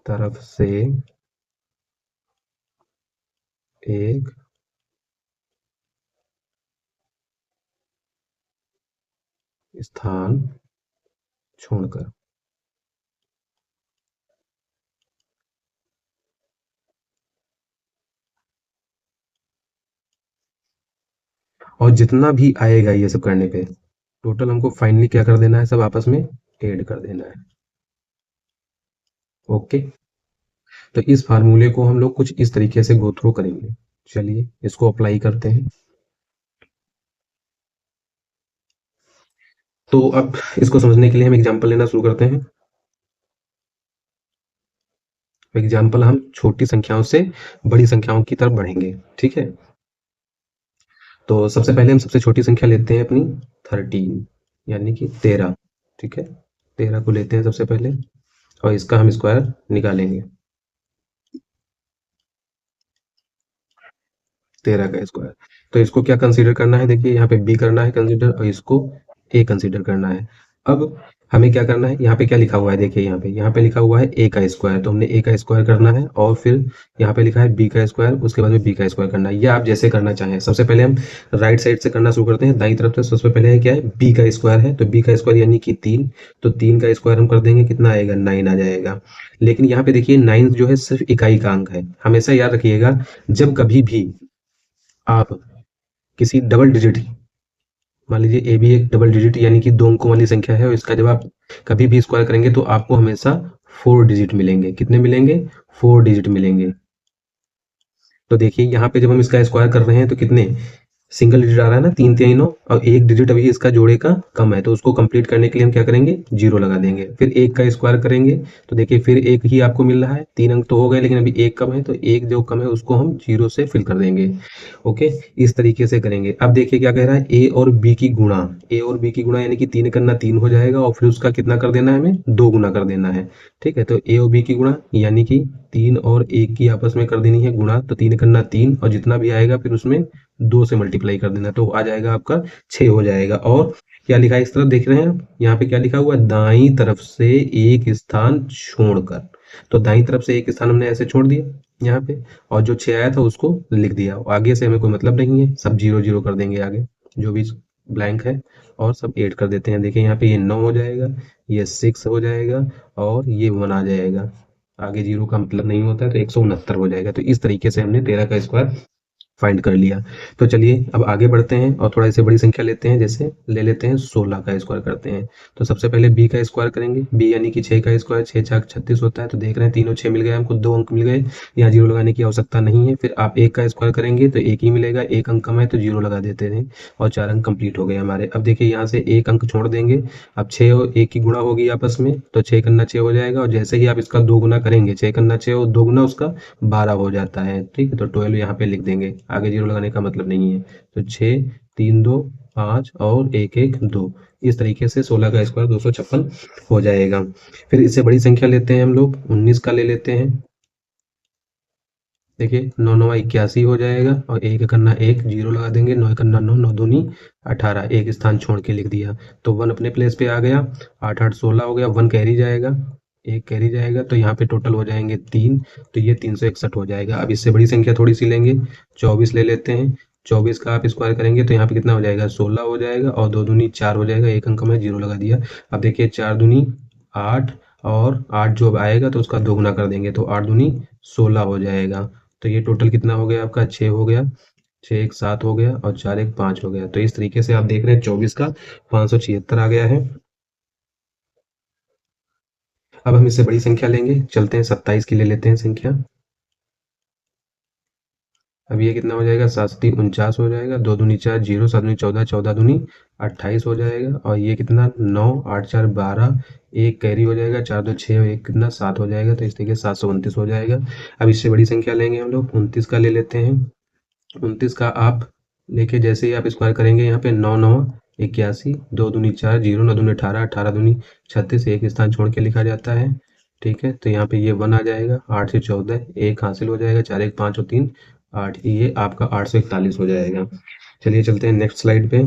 तरफ से एक स्थान छोड़कर। और जितना भी आएगा ये सब करने पे, टोटल हमको फाइनली क्या कर देना है, सब आपस में ऐड कर देना है। ओके। तो इस फार्मूले को हम लोग कुछ इस तरीके से गो थ्रू करेंगे। चलिए इसको अप्लाई करते हैं। तो अब इसको समझने के लिए हम एग्जांपल लेना शुरू करते हैं। एग्जाम्पल हम छोटी संख्याओं से बड़ी संख्याओं की तरफ बढ़ेंगे, ठीक है। तो सबसे पहले हम सबसे छोटी संख्या लेते हैं अपनी 13, यानी कि 13, ठीक है। 13 को लेते हैं सबसे पहले और इसका हम स्क्वायर निकालेंगे। 13 का स्क्वायर। तो इसको क्या कंसीडर करना है, देखिए यहाँ पे बी करना है कंसीडर और इसको ए कंसीडर करना है। अब हमें क्या करना है, यहाँ पे क्या लिखा हुआ है, देखिए यहाँ पे लिखा हुआ है ए का स्क्वायर, तो हमने ए का स्क्वायर करना है और फिर यहाँ पे लिखा है बी का स्क्वायर, उसके बाद में बी का स्क्वायर करना है। ये आप जैसे करना चाहें। सबसे पहले हम राइट साइड से करना शुरू करते हैं, दाईं तरफ से। सबसे पहले है क्या है, बी का स्क्वायर है, तो बी का स्क्वायर यानी कि 3, तो 3 का स्क्वायर हम कर देंगे, कितना आएगा, 9 आ जाएगा। लेकिन यहाँ पे देखिए 9 जो है सिर्फ इकाई का अंक है। हमेशा याद रखिएगा, जब कभी भी आप किसी डबल डिजिट, मान लीजिए ए भी एक डबल डिजिट यानी कि 2 अंकों वाली संख्या है और इसका जब आप कभी भी स्क्वायर करेंगे तो आपको हमेशा 4 डिजिट मिलेंगे। कितने मिलेंगे, 4 डिजिट मिलेंगे। तो देखिए यहाँ पे जब हम इसका स्क्वायर कर रहे हैं तो कितने सिंगल डिजिट आ रहा है ना, 3 3 9, और एक डिजिट अभी इसका जोड़े का कम है, तो उसको कंप्लीट करने के लिए हम क्या करेंगे, जीरो लगा देंगे। फिर एक का स्क्वायर करेंगे तो देखिए फिर एक ही आपको मिल रहा है, 3 अंक तो हो गए लेकिन अभी एक कम है, तो एक जो कम है उसको हम जीरो से फिल कर देंगे। ओके, इस तरीके से करेंगे। अब देखिए क्या कह रहा है, ए और बी की गुणा। ए और बी की गुणा यानी कि 3 करना 3 हो जाएगा और फिर उसका कितना कर देना है, हमें 2 गुना कर देना है। ठीक है, तो ए और बी की गुणा यानी कि 3 और 1 की आपस में कर देनी है गुणा, तो 3 करना 3 और जितना भी आएगा फिर उसमें 2 से मल्टीप्लाई कर देना, तो आ जाएगा आपका 6 हो जाएगा। और क्या लिखा है इस तरफ देख रहे हैं आप, यहाँ पे क्या लिखा हुआ है, दाईं तरफ से एक स्थान छोड़कर। तो दाईं तरफ से एक स्थान हमने ऐसे छोड़ दिया यहाँ पे, और जो 6 आया था उसको लिख दिया। आगे से हमें कोई मतलब नहीं है, सब जीरो जीरो कर देंगे आगे, जो भी ब्लैंक है, और सब ऐड कर देते हैं। देखिए यहाँ पे ये 9 हो जाएगा, ये 6 हो जाएगा और ये 1 आ जाएगा। आगे जीरो का मतलब नहीं होता है, तो 169 हो जाएगा। तो इस तरीके से हमने 13 का स्क्वायर फाइंड कर लिया। तो चलिए अब आगे बढ़ते हैं और थोड़ा इसे बड़ी संख्या लेते हैं, जैसे ले लेते हैं 16 का स्क्वायर करते हैं। तो सबसे पहले बी का स्क्वायर करेंगे, बी यानी कि 6 का स्क्वायर, 6 चार 36 होता है। तो देख रहे हैं तीनों 6 मिल गए हमको, 2 अंक मिल गए, यहाँ जीरो लगाने की आवश्यकता नहीं है। फिर आप एक का स्क्वायर करेंगे तो एक ही मिलेगा, एक अंक कम है तो जीरो लगा देते हैं और 4 अंक कंप्लीट हो गए हमारे। अब देखिए यहाँ से एक अंक छोड़ देंगे। अब 6 और 1 की गुणा होगी आपस में, तो 6 करना 6 हो जाएगा, और जैसे ही आप इसका 2 गुना करेंगे, 6 करना 6 और 2 गुना उसका 12 हो जाता है। ठीक है, तो 12 यहाँ पे लिख देंगे, आगे जीरो लगाने का मतलब नहीं है। तो 6 3 2 5 और 1 1 2, इस तरीके से 16 का स्क्वायर 256 हो जाएगा। फिर इससे बड़ी संख्या लेते हैं हम लोग, 19 का ले लेते हैं। देखिए 9 9 81 हो जाएगा, और एक करना एक, जीरो लगा देंगे, 9 करना 9, 9 दूनी 18, एक स्थान छोड़ के लिख दिया, तो 1 अपने प्लेस पे आ गया। 8 8 16 हो गया, 1 कैरी जाएगा, एक कैरी जाएगा, तो यहाँ पे टोटल हो जाएंगे 3, तो ये 361 हो जाएगा। अब इससे बड़ी संख्या थोड़ी सी लेंगे, 24 ले लेते हैं। 24 का आप स्क्वायर करेंगे तो यहाँ पे कितना हो जाएगा, 16 हो जाएगा, और 2 दूनी 4 हो जाएगा, एक अंक में जीरो लगा दिया। अब देखिए 4 दूनी 8, और 8 जो अब आएगा तो उसका 2 गुना कर देंगे, तो 8 दूनी 16 हो जाएगा। तो ये टोटल कितना हो गया आपका, 6 हो गया, 6 एक 7 हो गया और 4 एक 5 हो गया। तो इस तरीके से आप देख रहे हैं 24 का 576 आ गया है। अब हम इससे बड़ी संख्या लेंगे, चलते हैं 27 की ले लेते हैं संख्या। अब ये कितना हो जाएगा, 7 7 49 हो जाएगा, 2 दूनी 4, जीरो, 7 दूनी 14, 14 दूनी 28 हो जाएगा, और ये कितना 9, 8 4 12, एक कैरी हो जाएगा, 4 2 6 और एक कितना 7 हो जाएगा, तो इस तरीके से 729 हो जाएगा। अब इससे बड़ी संख्या लेंगे हम लोग, 29 का ले लेते हैं। 29 का आप लेके जैसे ही आप स्क्वायर करेंगे, यहाँ पे 9 9 81, 2 दूनी 4, जीरो, 9 दूनी 18, 18 दूनी 36, एक स्थान छोड़ के लिखा जाता है। ठीक है, तो यहाँ पे ये 1 आ जाएगा, 8 से 14 एक हासिल हो जाएगा, 4 1 5 और 3 8, ये आपका 841 हो जाएगा। चलिए चलते हैं नेक्स्ट स्लाइड पे।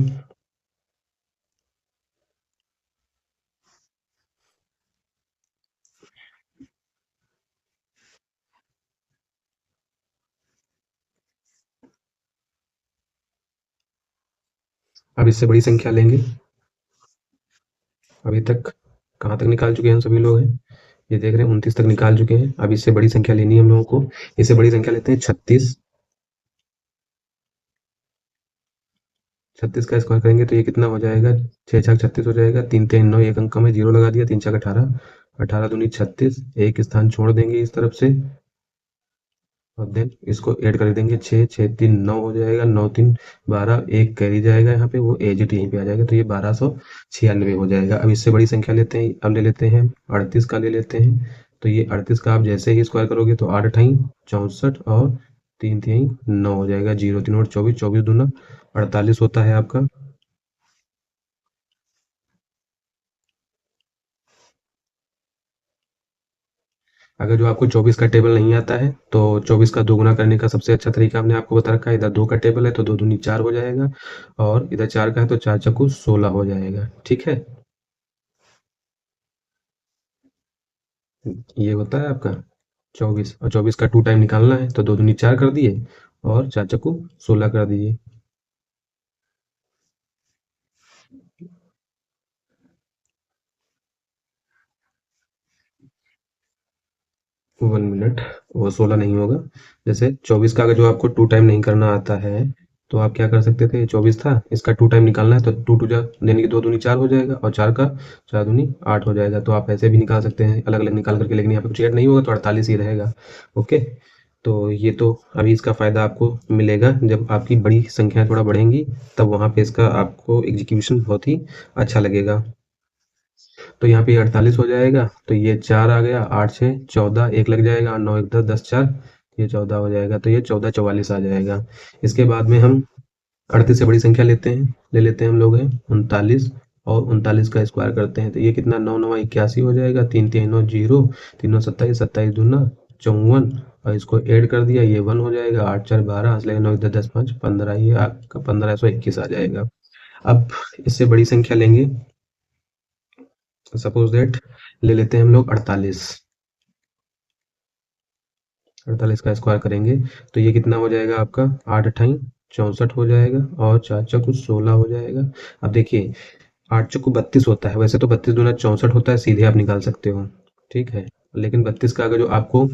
अब इससे बड़ी संख्या लेंगे। अभी तक कहाँ तक निकाल चुके हैं हम सभी लोग हैं, ये देख रहे हैं 29 तक निकाल चुके हैं। अब इससे बड़ी संख्या लेनी है हम लोगों को। इससे बड़ी संख्या लेते हैं 36। 36 का स्क्वायर करेंगे तो ये कितना हो जाएगा, 6×6 = 36 हो जाएगा। 3×3 = 9, एक अंक कम है, जीरो लगा दिया। 3×4 = 18, 18×2 = 36, एक स्थान छोड़ देंगे इस तरफ से और देन इसको ऐड कर देंगे। 6 6 3 9 हो जाएगा, 9 3 12, एक कैरी जाएगा यहाँ पे, वो एजिट यहीं पे आ जाएगा, तो ये 1296 हो जाएगा। अब इससे बड़ी संख्या लेते हैं, अब ले लेते हैं 38 का ले लेते हैं। तो ये 38 का आप जैसे ही स्क्वायर करोगे तो 8 8 64 और 3 3 9 हो जाएगा। 0 3 और 24, 24 दूना 48 होता है आपका। अगर जो आपको 24 का टेबल नहीं आता है तो 24 का दोगुना करने का सबसे अच्छा तरीका हमने आपको बता रखा है। इधर 2 का टेबल है तो 2 दूनी 4 हो जाएगा, और इधर 4 का है तो 4 चक्कू 16 हो जाएगा। ठीक है, ये होता है आपका 24, और 24 का 2 टाइम निकालना है तो 2 दूनी 4 कर दिए और 4 चक्कू 16 कर दिए। 1 मिनट, वो 16 नहीं होगा। जैसे 24 का अगर जो आपको 2 टाइम नहीं करना आता है तो आप क्या कर सकते थे, 24 था, इसका 2 टाइम निकालना है तो 2 2 जा यानी कि 2 दूनी 4 हो जाएगा, और 4 का 4 दूनी 8 हो जाएगा। तो आप ऐसे भी निकाल सकते हैं अलग अलग निकाल करके, लेकिन यहाँ पे कुछ ऐड नहीं होगा तो 48 ही रहेगा। ओके, तो ये तो अभी इसका फ़ायदा आपको मिलेगा जब आपकी बड़ी संख्या थोड़ा बढ़ेंगी, तब वहाँ पे इसका आपको एग्जीक्यूशन बहुत ही अच्छा लगेगा। तो यहाँ पे 48 हो जाएगा, तो ये 4 आ गया, 8 6 14, एक लग जाएगा, 9 1 10 10 4, ये 14 हो जाएगा, तो ये 14 44 आ जाएगा। इसके बाद में हम 38 से बड़ी संख्या लेते हैं, ले लेते हैं हम लोग हैं 39, और 39 का स्क्वायर करते हैं तो ये कितना 9 9 81 हो जाएगा। 3 3 9 0, 3 9 27, 27 दूना 54, और इसको ऐड कर दिया, ये 1 हो जाएगा। 8 4 12, हंस लेगा 9 10 10 5 15, ये आपका 1521 आ जाएगा। अब इससे बड़ी संख्या लेंगे, सपोज दैट ले लेते हैं हम लोग 48। 48 का स्क्वायर करेंगे तो ये कितना हो जाएगा आपका, 8 अट्ठाई 64 हो जाएगा, और 4 चौको 16 हो जाएगा। अब देखिए 8 चौको 32 होता है, वैसे तो 32 दूना 64 होता है, सीधे आप निकाल सकते हो। ठीक है, लेकिन 32 का अगर जो आपको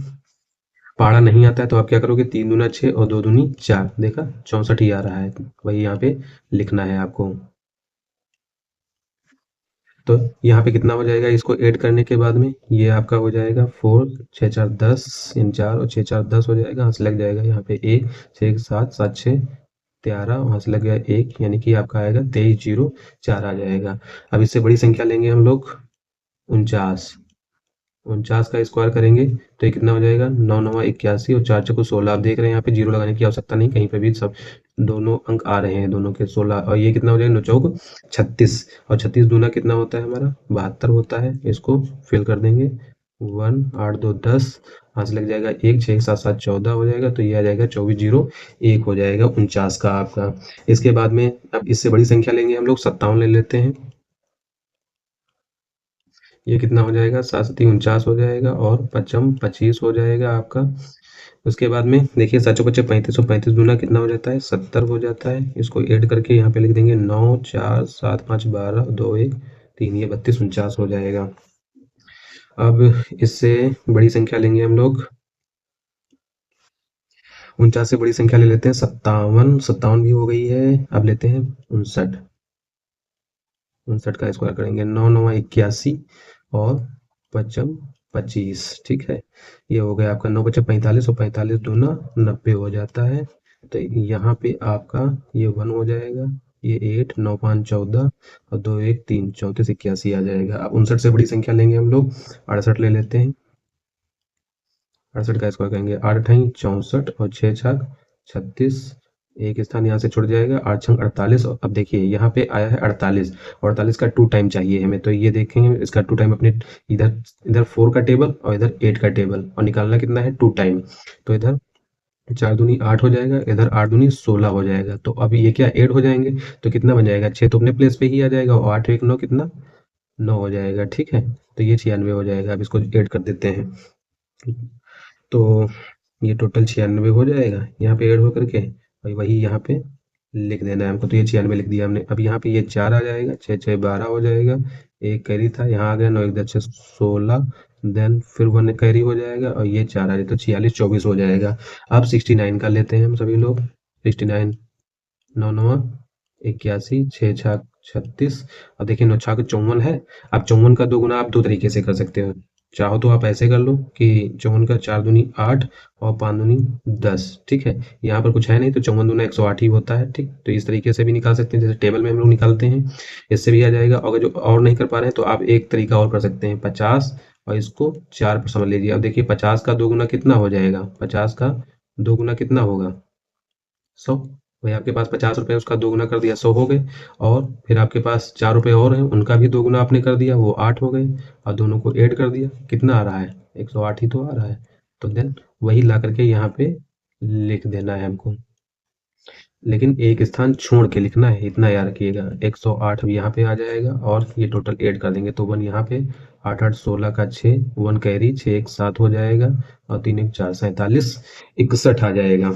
पाड़ा नहीं आता है तो आप क्या करोगे, 3 दूना 6 और 2 दूनी 4, देखा 64 ही आ रहा है, वही यहाँ पे लिखना है आपको। तो यहाँ पे कितना हो जाएगा, इसको ऐड करने के बाद में ये आपका हो जाएगा 4 6 4 10, इन 4 और 6 4 10 हो जाएगा, हंस लग जाएगा यहाँ पे 1 6 7 7 6 13, वहाँ से लग गया 1, यानी कि आपका आएगा 23 0 4 आ जाएगा। अब इससे बड़ी संख्या लेंगे हम लोग 49। 49 का स्क्वायर करेंगे तो ये कितना हो जाएगा, 9 9 81, और 4 चौको 16। आप देख रहे हैं यहाँ पे जीरो लगाने की आवश्यकता नहीं, कहीं पे भी सब दोनों अंक आ रहे हैं, दोनों के 16, और ये कितना हो जाएगा 9 चौक 36, और 36 दूना कितना होता है हमारा 72 होता है। इसको फिल कर देंगे 1 8 2 10, यहाँ से लग जाएगा 1 6 7 7 14 हो जाएगा, तो ये आ जाएगा 24 0 1 हो जाएगा 49 का आपका। इसके बाद में अब इससे बड़ी संख्या लेंगे हम लोग 57 ले लेते हैं। ये कितना हो जाएगा, 7 7 49 हो जाएगा, और 5 25 हो जाएगा आपका। उसके बाद में देखिए 7 5 35, और 35 दूना कितना हो जाता है 70 हो जाता है। इसको ऐड करके यहाँ पे लिख देंगे 9 4 7 5 12 2 1 3, ये 32 49 हो जाएगा। अब इससे बड़ी संख्या लेंगे हम लोग, 49 से बड़ी संख्या ले लेते हैं 57। 57 भी हो गई है। अब लेते हैं 59। 59 का स्क्वायर करेंगे 9 9 81, और 5 25। ठीक है, ये हो गया आपका 9 5 45, और 45 दूना 90 हो जाता है। तो यहाँ पे आपका ये 1 हो जाएगा, ये 8 9 5 14, और 2 1 3 34 81 आ जाएगा। अब 59 से बड़ी संख्या लेंगे हम लोग 68 ले लेते हैं। 68 का स्क्वायर करेंगे 8 अठाई 64, और 6 छक 36, एक स्थान यहाँ से छुट जाएगा, 8 छंग 48, और अब देखिए यहाँ पे आया है 48, और 48 का 2 टाइम चाहिए हमें, तो ये देखेंगे इसका 2 टाइम अपने इधर इधर 4 का टेबल और इधर 8 का टेबल, और निकालना कितना है 2 टाइम। तो इधर 4 दूनी 8 हो जाएगा, इधर 8 दूनी 16 हो जाएगा। तो अब ये क्या ऐड हो जाएंगे, तो कितना बन जाएगा 6 तो अपने प्लेस पे ही आ जाएगा, और 8 1 9 कितना 9 हो जाएगा। ठीक है, तो ये 96 हो जाएगा। अब इसको ऐड कर देते हैं, तो ये टोटल 96 हो जाएगा यहाँ पे ऐड होकर के, और वही यहाँ पे लिख देना है हमको। तो ये 96 लिख दिया हमने। अब यहाँ पे ये 4 आ जाएगा, 6 6 12 हो जाएगा, एक कैरी था यहाँ आ गया, 9 1 10 6 16, देन फिर 1 कैरी हो जाएगा और ये 4 आ जाए तो 46 24 हो जाएगा। अब 69 का लेते हैं हम सभी लोग। 69 9 9 81, 6 छक 36। अब देखिए 9 छक 54 है। अब 54 का दोगुना आप दो तरीके से कर सकते हो। चाहो तो आप ऐसे कर लो कि 54 का 4 दूनी 8 और 5 दूनी 10। ठीक है, यहाँ पर कुछ है नहीं तो 54 दूना 108 ही होता है। ठीक, तो इस तरीके से भी निकाल सकते हैं, जैसे टेबल में हम लोग निकालते हैं, इससे भी आ जाएगा। अगर जो और नहीं कर पा रहे हैं तो आप एक तरीका और कर सकते हैं, 50 और इसको 4 पर समझ लीजिए। अब देखिए 50 का दोगुना कितना हो जाएगा, 50 का दोगुना कितना होगा, 100। वही आपके पास 50 रुपये, उसका दोगुना कर दिया, 100 हो गए। और फिर आपके पास 4 रुपये और हैं, उनका भी दोगुना आपने कर दिया, वो 8 हो गए। और दोनों को ऐड कर दिया, कितना आ रहा है, 108 ही तो आ रहा है। तो देन वही ला करके यहाँ पे लिख देना है हमको, लेकिन एक स्थान छोड़ के लिखना है, इतना याद रखिएगा। 108 अब यहाँ पे आ जाएगा और ये टोटल ऐड कर देंगे तो 1 यहाँ पे, 8 8 16 का 6, 1 कैरी, 6 1 7 हो जाएगा और 3 1 4 47 61 आ जाएगा।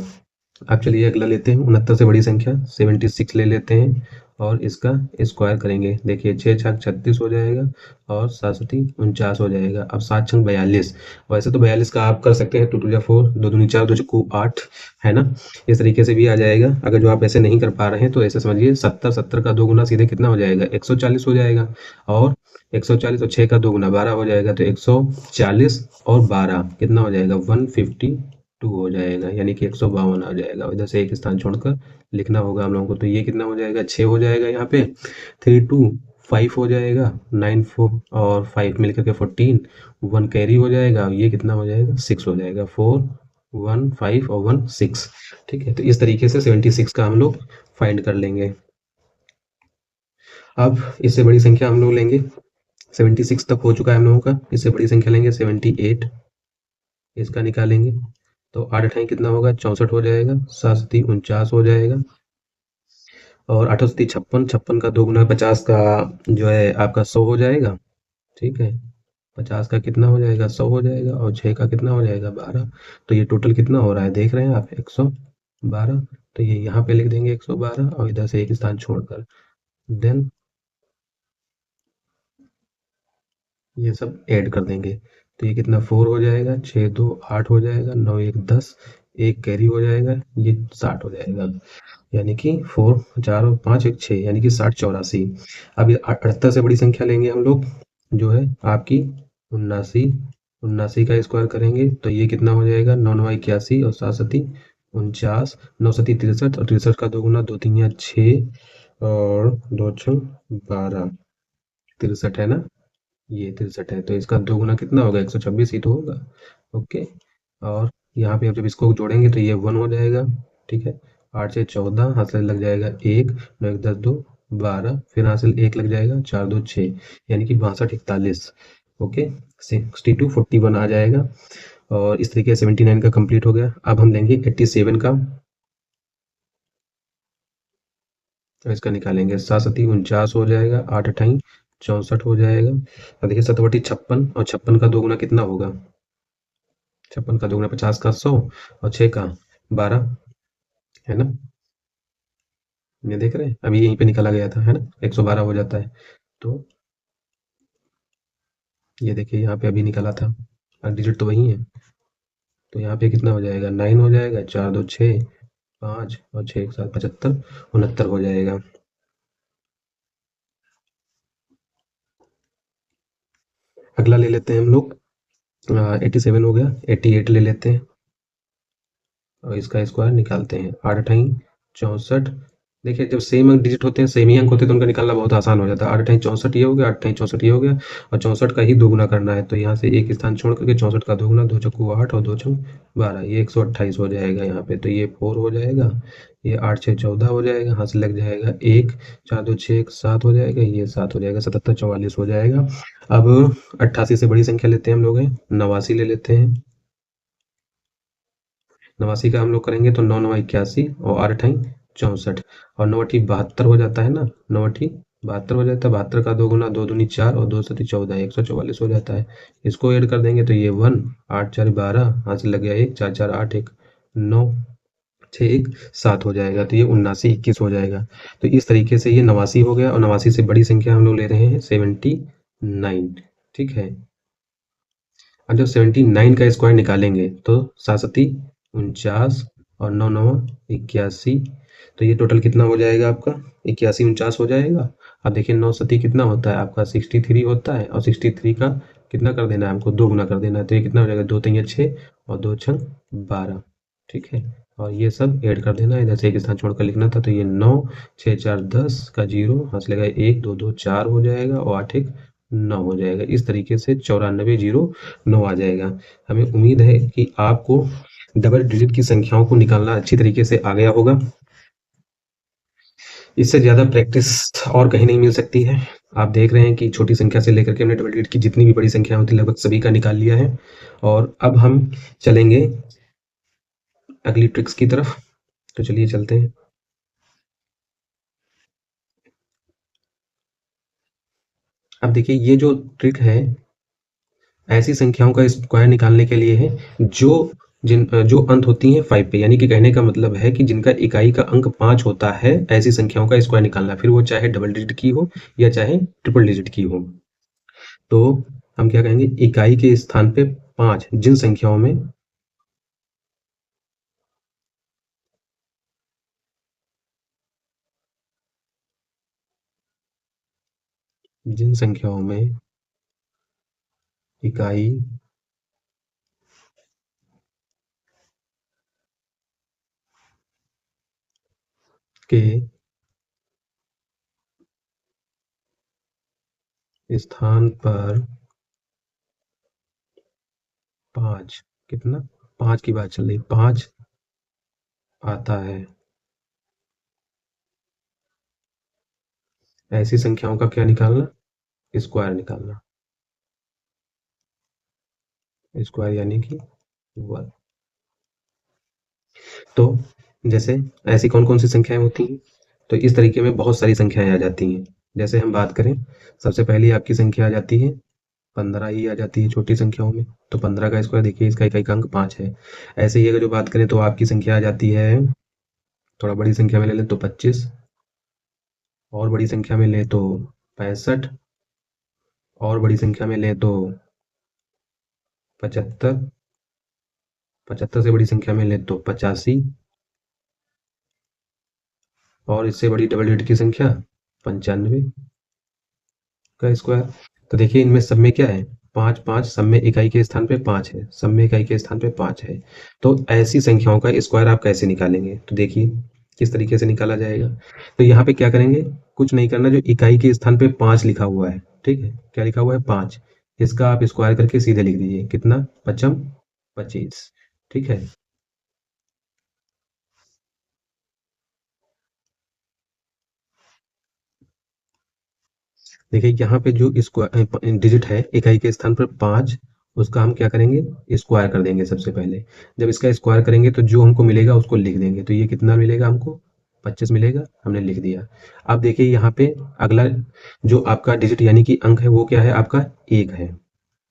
अब चलिए अगला लेते हैं, 69 से बड़ी संख्या 76 ले लेते हैं और इसका स्क्वायर करेंगे। देखिए 6 छक 36 हो जाएगा और 7 सती 49 हो जाएगा। अब 7 छंग 42। वैसे तो 42 का आप कर सकते हैं 2 2 4, 2 दूनी 4, 2 चक्कू 8, है ना। इस तरीके से भी आ जाएगा। अगर जो आप ऐसे नहीं कर पा रहे हैं तो ऐसे समझिए 70 70 का 2 गुना सीधे कितना हो जाएगा, 140 हो जाएगा। और 140 और 6 का 2 गुना 12 हो जाएगा, तो 140 और 12 कितना हो जाएगा, 152 हो जाएगा, यानी कि 152 आ जाएगा। इधर से एक स्थान छोड़कर लिखना होगा हम लोगों को। तो ये कितना हो जाएगा, 6 हो जाएगा यहाँ पे, 3 2 5 हो जाएगा, 9 4 और 5 मिलकर के 14, 1 कैरी हो जाएगा, ये कितना हो जाएगा, 6 हो जाएगा, 4 1 5 और 1 6। ठीक है, तो इस तरीके से 76 का हम लोग फाइंड कर लेंगे। अब इससे बड़ी संख्या हम लोग लेंगे, 76 तक हो चुका है हम लोगों का। इससे बड़ी संख्या लेंगे 78, इसका निकालेंगे तो 8 अठाई कितना होगा, 64 हो जाएगा, 7 सती 49 हो जाएगा और 8 सती 56, 56 का 2 गुना 50 का जो है आपका 100 हो जाएगा। ठीक है, 50 का कितना हो जाएगा, 100 हो जाएगा और 6 का कितना हो जाएगा, 12। तो ये टोटल कितना हो रहा है देख रहे हैं आप, 112। तो ये यहाँ पे लिख देंगे 112 और इधर से एक स्थान छोड़कर, देन ये सब ऐड कर देंगे। तो ये कितना 4 हो जाएगा, 6 2 8 हो जाएगा, 9 1 10, एक कैरी हो जाएगा, ये 60 हो जाएगा, यानी कि 4 4 और 5 1 6, यानी कि 60 84। अब ये 78 से बड़ी संख्या लेंगे हम लोग, जो है आपकी 79। 79 का स्क्वायर करेंगे तो ये कितना हो जाएगा, 9 9 81 और 7 सती 49, 9 सती 63 और 63 का 2 गुना 2 3 6 और 2 6 12, 63 है ना, ये 63 है। तो इसका 2 गुना कितना होगा, 126 ही तो होगा। ओके, और यहाँ पे अब जब इसको जोड़ेंगे तो ये 1 हो जाएगा। ठीक है, 8 से 14, हाथ से लग जाएगा 1, 9 1 10 2 12, फिर हाथ से 1 लग जाएगा, 4 2 6, यानी कि 62 41। ओके, 62 41 आ जाएगा। और इस तरीके से 79 का कंप्लीट हो गया। अब हम लेंगे 87 का, तो इसका निकालेंगे, 7 सती 49 हो जाएगा, 8 अठाई 64 हो जाएगा। अब देखिए 7 बटी 56 और 56 का 2 गुना कितना होगा, 56 का 2 गुना 50 का 100 और 6 का 12, है ना। ये देख रहे हैं, अभी यहीं पे निकाला गया था, है ना, 112 हो जाता है। तो ये देखिए यहाँ पे अभी निकाला था, डिजिट तो वही है। तो यहाँ पे कितना हो जाएगा, 9 हो जाएगा, 4 2 6 5 और 6 1 7 75 69 हो जाएगा। अगला ले लेते हैं हम लोग, 87 हो गया, 88 ले लेते हैं और इसका स्क्वायर निकालते हैं, 8 अठाई 64। देखिए जब सेम अंक डिजिट होते हैं, सेम ही अंक होते हैं, तो उनका निकालना बहुत आसान हो जाता है। 8 अठाई 64 ये हो गया, 8 अठाई 64 ये हो गया और 64 का ही 2 गुना करना है। तो यहाँ से एक स्थान छोड़ करके 64 का 2 गुना, 2 चक्कू 8 और 2 छंग 12, ये 128 हो जाएगा यहाँ पे। तो ये 4 हो जाएगा, ये 8 6 14 हो जाएगा, यहाँ से लग जाएगा 1, 4 2 6 7 हो जाएगा, ये 7 हो जाएगा, 77 44 हो जाएगा। अब 88 से बड़ी संख्या लेते हैं हम लोग, 89 ले लेते हैं। 89 का हम लोग करेंगे तो 9 9 81 और 8 अठाई 64 और 9 अठी 72 हो जाता है ना, 9 अठी 72 हो जाता है। 72 का 2 गुना 2 दूनी 4 और 2 सती 14, 144 हो जाता है। इसको ऐड कर देंगे तो ये 1 8 4 12, हाथ से लग गया 1 4 4 8 1 9 6 1 7 हो जाएगा, तो ये 79 21 हो जाएगा। तो इस तरीके से ये 89 हो गया और 89 से बड़ी संख्या हम लोग ले रहे हैं 79, ठीक है। अब जब 79 का स्क्वायर निकालेंगे तो 7 सती 49 और 9 नवा 81, तो ये टोटल कितना हो जाएगा आपका 81 49 हो जाएगा। अब देखिए 9 सती कितना होता है आपका 63 होता है, और 63 का कितना कर देना है हमको, 2 गुना कर देना है, तो ये कितना हो जाएगा 2 तिया 6 और 2 छंग 12, ठीक है। और ये सब ऐड कर देना है, इधर से एक स्थान छोड़कर लिखना था, तो ये 9 6 4 10 का 0 हंस लगा 1 2 2 4 हो जाएगा और 8 1 9 हो जाएगा। इस तरीके से 94 0 9 आ जाएगा। हमें उम्मीद है कि आपको डबल डिजिट की संख्याओं को निकालना अच्छी तरीके से आ गया होगा। इससे ज़्यादा प्रैक्टिस और कहीं नहीं मिल सकती है। आप देख रहे हैं कि छोटी संख्या से लेकर के हमने डबल डिजिट की जितनी भी बड़ी संख्या होती है लगभग सभी का निकाल लिया है। और अब हम चलेंगे अगली ट्रिक्स की तरफ, तो चलिए चलते हैं। अब देखिए ये जो ट्रिक है ऐसी संख्याओं का स्क्वायर निकालने के लिए है जो अंत होती हैं 5 पे, यानी कि कहने का मतलब है कि जिनका इकाई का अंक 5 होता है, ऐसी संख्याओं का स्क्वायर निकालना, फिर वो चाहे डबल डिजिट की हो या चाहे ट्रिपल डिजिट की हो। तो हम क्या कहेंगे, इकाई के स्थान पे 5 जिन संख्याओं में इकाई के स्थान पर 5, कितना 5 की बात चल रही, 5 आता है, ऐसी संख्याओं का क्या निकालना, स्क्वायर निकालना। स्क्वायर यानी कि 1। तो जैसे ऐसी कौन-कौन सी संख्याएँ होती हैं? तो इस तरीके में बहुत सारी संख्याएँ आ जाती हैं। जैसे हम बात करें, सबसे पहली आपकी संख्या आ जाती है 15 ही आ जाती है छोटी संख्याओं में। तो 15 का स्क्वायर देखिए, इसका इकाई का अंक 5 है। ऐसे ही अगर जो बात करें तो आपकी संख्या आ जाती है, थोड़ा बड़ी संख्या में ले लें तो 25, और बड़ी संख्या में लें तो 65, और बड़ी संख्या में लें तो 75, 75 से बड़ी संख्या में लें तो 85, और इससे बड़ी डबल डिजिट की संख्या 95 का स्क्वायर। तो देखिए इनमें सब में क्या है, 5 5 सब में इकाई के स्थान पे 5 है, सब में इकाई के स्थान पे 5 है। तो ऐसी संख्याओं का स्क्वायर आप कैसे निकालेंगे, तो देखिए किस तरीके से निकाला जाएगा। तो यहाँ पे क्या करेंगे, कुछ नहीं करना, जो इकाई के स्थान पे 5 लिखा हुआ है, ठीक है, क्या लिखा हुआ है 5, इसका आप स्क्वायर करके सीधे लिख दीजिए, कितना 5 25, ठीक है। देखिए यहाँ पे जो डिजिट है इकाई के स्थान पर 5, उसका हम क्या करेंगे, स्क्वायर कर देंगे सबसे पहले। जब इसका स्क्वायर करेंगे तो जो हमको मिलेगा उसको लिख देंगे, तो ये कितना मिलेगा हमको 25 मिलेगा, हमने लिख दिया। अब देखिए यहाँ पे अगला जो आपका डिजिट यानी कि अंक है वो क्या है आपका 1 है,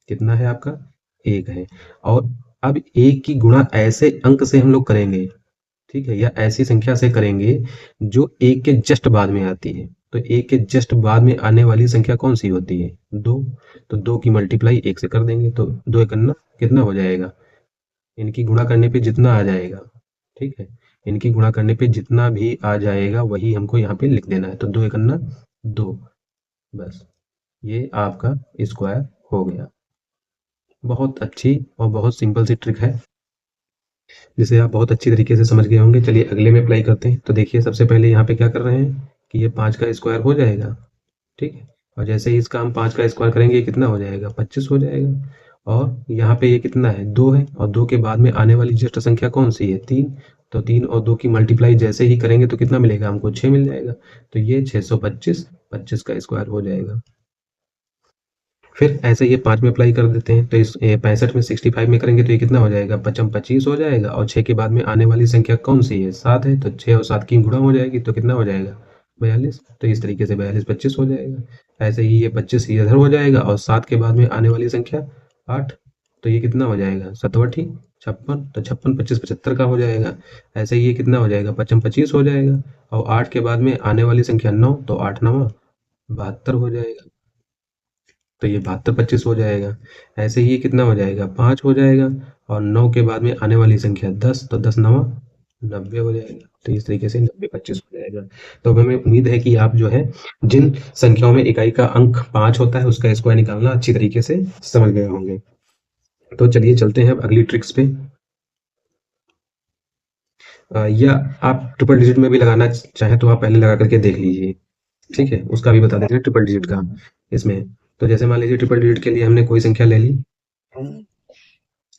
कितना है आपका 1 है। और अब 1 की गुणा ऐसे अंक से हम लोग करेंगे, ठीक है, या ऐसी संख्या से करेंगे जो 1 के जस्ट बाद में आती है। तो 1 के जस्ट बाद में आने वाली संख्या कौन सी होती है, 2। तो 2 की मल्टीप्लाई 1 से कर देंगे, तो 2 एकन्ना कितना हो जाएगा, इनकी गुणा करने पे जितना आ जाएगा, ठीक है, इनकी गुणा करने पे जितना भी आ जाएगा वही हमको यहाँ पे लिख देना है। तो 2 एकन्ना 2, बस ये आपका स्क्वायर हो गया। बहुत अच्छी और बहुत सिंपल सी ट्रिक है, जिसे आप बहुत अच्छी तरीके से समझ गए होंगे। चलिए अगले में अप्लाई करते हैं। तो देखिए सबसे पहले यहाँ पे क्या कर रहे हैं कि ये 5 का स्क्वायर हो जाएगा, ठीक है, और जैसे ही इसका हम 5 का स्क्वायर करेंगे ये कितना हो जाएगा 25 हो जाएगा। और यहाँ पे ये कितना है 2 है, और 2 के बाद में आने वाली जस्ट संख्या कौन सी है 3। तो 3 और 2 की मल्टीप्लाई जैसे ही करेंगे तो कितना मिलेगा हमको 6 मिल जाएगा। तो ये 625 25 का स्क्वायर हो जाएगा। फिर ऐसे ये 5 में अप्लाई कर देते हैं, तो इस 65 में 65 में करेंगे तो ये कितना हो जाएगा 5 25 हो जाएगा, और 6 के बाद में आने वाली संख्या कौन सी है 7 है, तो 6 और 7 की गुणा हो जाएगी तो कितना हो जाएगा 42। तो इस तरीके से 42 25 हो जाएगा। ऐसे ही ये 25 इधर हो जाएगा, और 7 के बाद में आने वाली संख्या 8, तो ये कितना हो जाएगा 27 56, तो 56 25 75 का हो जाएगा। ऐसे ही ये कितना हो जाएगा, 55 25 हो जाएगा। और 8 के बाद में आने वाली संख्या 9, तो 8 9 72 हो जाएगा। तो ये 72 25 हो जाएगा। ऐसे ही ये कितना हो जाएगा, 5 हो जाएगा। और 9 के बाद में आने वाली संख्या 10, तो 10 9 90 हो जाएगा। तो इस तरीके से 90 25 हो जाएगा। तो हमें उम्मीद है कि आप जो है जिन संख्याओं में इकाई का अंक 5 होता है उसका स्क्वायर निकालना अच्छी तरीके से समझ गए होंगे। तो चलिए चलते हैं अब अगली ट्रिक्स पे। या आप ट्रिपल डिजिट में भी लगाना चाहें तो आप पहले लगा करके देख लीजिए। ठीक है, उसका भी बता देते हैं ट्रिपल डिजिट का इसमें। तो जैसे मान लीजिए ट्रिपल डिजिट के लिए हमने कोई संख्या ले ली,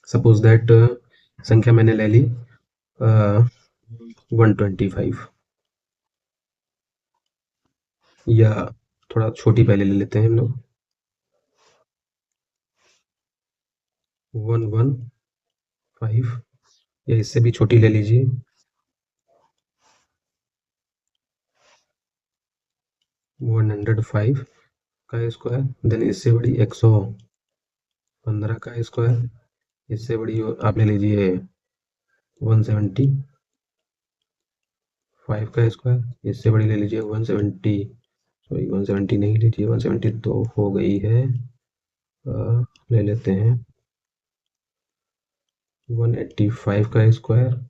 सपोज दैट संख्या मैंने ले ली 125, या थोड़ा छोटी पहले ले लेते हैं हम लोग, 115, या इससे भी छोटी ले लीजिए, 105 का स्क्वायर। देन इससे बड़ी 115 का स्क्वायर। इससे बड़ी आप ले लीजिए 175 का स्क्वायर। इससे बड़ी ले लीजिए 170, सॉरी 170 नहीं लीजिए, 170 तो हो गई है। ले लेते हैं 185 का स्क्वायर।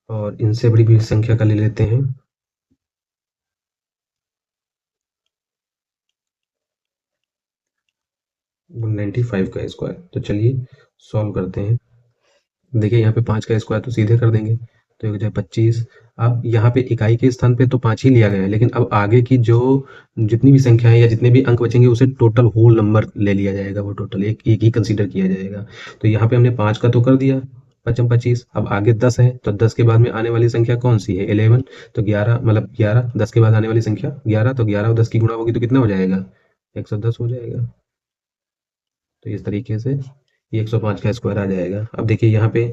और इनसे बड़ी भी संख्या का ले लेते हैं 195 का स्क्वायर। तो चलिए सॉल्व करते हैं। देखिए यहाँ पे 5 का स्क्वायर तो सीधे कर देंगे, तो 1 हो जाए 25। अब यहाँ पे इकाई के स्थान पे तो 5 ही लिया गया है, लेकिन अब आगे की जो जितनी भी संख्याएं या जितने भी अंक बचेंगे उसे टोटल होल नंबर ले लिया जाएगा, वो टोटल एक एक ही कंसीडर किया जाएगा। तो यहाँ पे हमने 5 का तो कर दिया 55 25। अब आगे 10 है, तो 10 के बाद में आने वाली संख्या कौन सी है, 11। तो 11 मतलब 11, 10 के बाद आने वाली संख्या 11, तो 11 और 10 की गुणा होगी तो कितना हो जाएगा, 110 हो जाएगा। तो इस तरीके से ये 105 का स्क्वायर आ जाएगा। अब देखिए यहाँ पे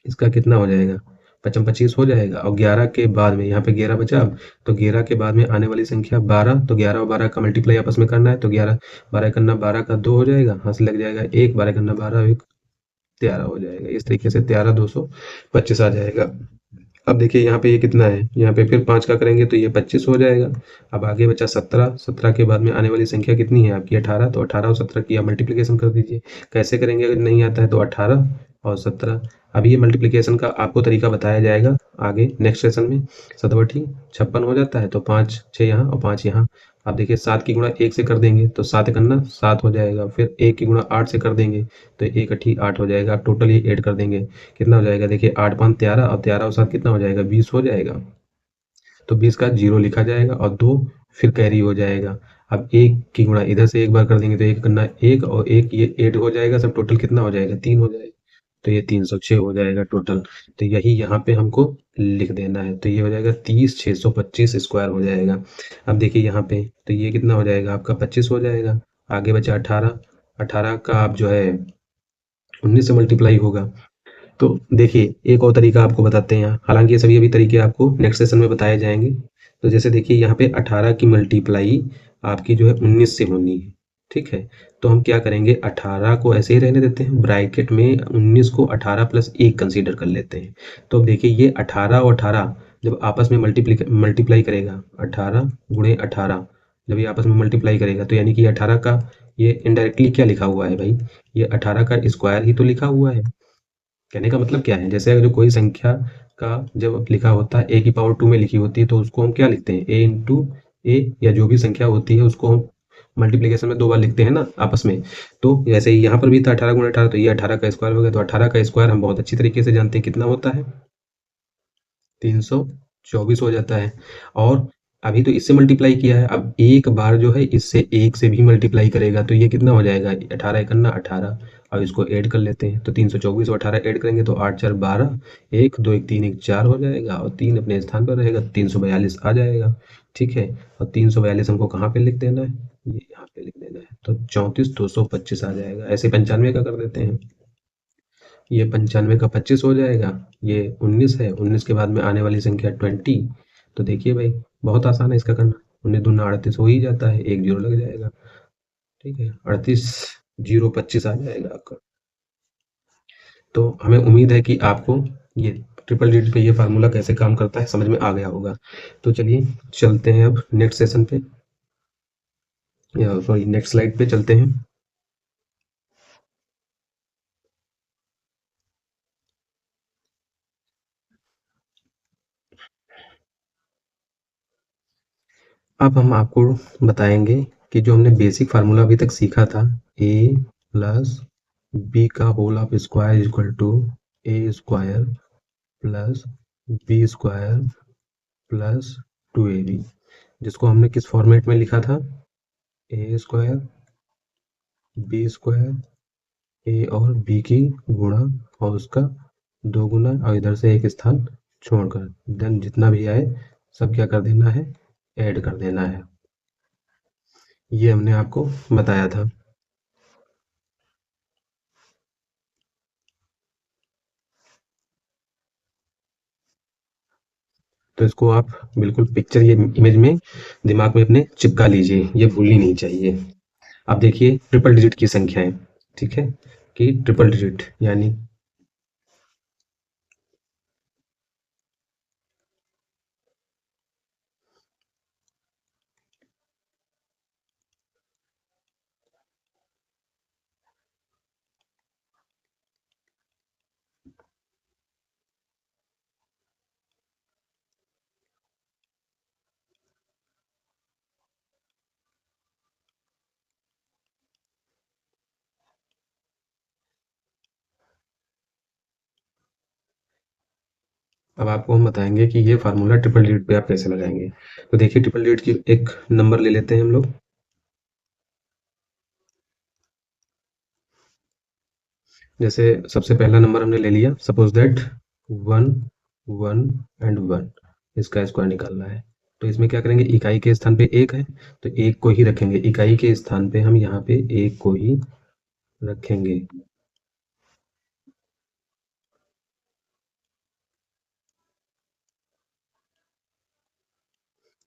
इसका कितना हो जाएगा, 55 25 हो जाएगा। और 11 के बाद में यहाँ पे 11 बचा अब, तो 11 के बाद में आने वाली संख्या 12, तो 11 और 12 का मल्टीप्लाई आपस में करना है, तो 11 12 करना 12 का 2 हो जाएगा, हाथ से लग जाएगा 1, 12 करना 12 1 13 हो जाएगा। इस तरीके से 13 225 आ जाएगा। अब देखिए यहाँ पे ये कितना है, यहाँ पे फिर 5 का करेंगे तो ये 25 हो जाएगा। अब आगे बचा 17, 17 के बाद में आने वाली संख्या कितनी है आपकी, 18। तो 18 और 17 की आप मल्टीप्लिकेशन कर दीजिए। कैसे करेंगे अगर नहीं आता है, तो 18 और 17। अभी ये मल्टीप्लिकेशन का आपको तरीका बताया जाएगा आगे नेक्स्ट सेशन में। 7 56 हो जाता है, तो 5 6 यहाँ और 5 यहाँ। आप देखिए 7 की गुणा 1 से कर देंगे तो 7 करना 7 हो जाएगा। फिर 1 की गुणा 8 से कर देंगे तो 1 8 8 हो जाएगा। आप टोटल ये ऐड कर देंगे, कितना हो जाएगा, देखिए 8 5 13, और 13 और 7 कितना हो जाएगा, 20 हो जाएगा। तो 20 का 0 लिखा जाएगा और 2 फिर कैरी हो जाएगा। अब 1 की गुणा इधर से एक बार कर देंगे तो 1 करना 1 और 1 ये ऐड हो जाएगा, सब टोटल कितना हो जाएगा, 3 हो जाएगा। तो ये 306 हो जाएगा टोटल। तो यही यहाँ पे हमको लिख देना है। तो ये हो जाएगा 30 625 स्क्वायर हो जाएगा। अब देखिए यहाँ पे तो ये कितना हो जाएगा आपका 25 हो जाएगा। आगे बचा 18, 18 का आप जो है 19 से मल्टीप्लाई होगा। तो देखिए एक और तरीका आपको बताते हैं यहाँ, हालांकि ये सभी अभी तरीके आपको नेक्स्ट सेशन में बताए जाएंगे। तो जैसे देखिए यहाँ पे 18 की मल्टीप्लाई आपकी जो है 19 से होनी है। ठीक है, तो हम क्या करेंगे, 18 को ऐसे ही रहने देते हैं, ब्रैकेट में 19 को 18 प्लस 1 कंसीडर कर लेते हैं। तो अब देखिए ये 18 और 18 जब आपस में मल्टीप्लाई करेगा, 18 गुणे 18 जब ये आपस में मल्टीप्लाई करेगा, तो यानी कि 18 का ये इनडायरेक्टली क्या लिखा हुआ है भाई, ये 18 का स्क्वायर ही तो लिखा हुआ है। कहने का मतलब क्या है, जैसे अगर जो कोई संख्या का जब लिखा होता है ए की पावर 2 में लिखी होती है तो उसको हम क्या लिखते हैं, ए इंटू ए, या जो भी संख्या होती है उसको हम मल्टीप्लिकेशन में 2 बार लिखते हैं ना आपस में। तो जैसे ही यहाँ पर भी था 18 गुणा 18, तो ये 18 का स्क्वायर हो गया। तो 18 का स्क्वायर हम बहुत अच्छी तरीके से जानते हैं कितना होता है, 324 हो जाता है। और अभी तो इससे मल्टीप्लाई किया है, अब एक बार जो है इससे 1 से भी मल्टीप्लाई करेगा तो ये कितना हो जाएगा, 18 एकन्ना 18। अब इसको ऐड कर लेते हैं, तो 324 और 18 ऐड करेंगे तो 8 4 12, 1 2 1 3 1 4 हो जाएगा, और 3 अपने स्थान पर रहेगा, 342 आ जाएगा। ठीक है, और 342 हमको कहाँ पे लिख देना है, ये यहाँ पे लिख देना है। तो 34 225 आ जाएगा। ऐसे 95 का कर देते हैं, ये 95 का 25 हो जाएगा। ये 19 है, 19 के बाद में आने वाली संख्या 20। तो देखिए भाई बहुत आसान है इसका करना, 19 दूना 38 हो ही जाता है, एक जीरो लग जाएगा। ठीक है, 38 0 25 आ जाएगा आपका। तो हमें उम्मीद है कि आपको ये ट्रिपल डिजिट पे ये फार्मूला कैसे काम करता है समझ में आ गया होगा। तो चलिए चलते हैं अब नेक्स्ट सेशन पे, या सॉरी नेक्स्ट स्लाइड पे चलते हैं। अब हम आपको बताएंगे कि जो हमने बेसिक फार्मूला अभी तक सीखा था, ए प्लस बी का whole of square equal to a square plus b square plus 2ab, जिसको हमने किस फॉर्मेट में लिखा था, a square b square a और बी की गुणा और उसका 2 गुना और इधर से एक स्थान छोड़कर, देन जितना भी आए सब क्या कर देना है, ऐड कर देना है। ये हमने आपको बताया था। तो इसको आप बिल्कुल पिक्चर ये इमेज में दिमाग में अपने चिपका लीजिए, ये भूलनी नहीं चाहिए। अब देखिए ट्रिपल डिजिट की संख्याएं, ठीक है, कि ट्रिपल डिजिट यानी अब आपको हम बताएंगे कि ये फार्मूला ट्रिपल डिजिट पे आप कैसे लगाएंगे। तो देखिए ट्रिपल डिजिट की एक नंबर ले लेते हैं हम लोग। जैसे सबसे पहला नंबर हमने ले लिया, सपोज दैट 1 1 एंड 1, इसका स्क्वायर निकालना है। तो इसमें क्या करेंगे, इकाई के स्थान पे एक है तो एक को ही रखेंगे, इकाई के स्थान पे हम यहाँ पे एक को ही रखेंगे।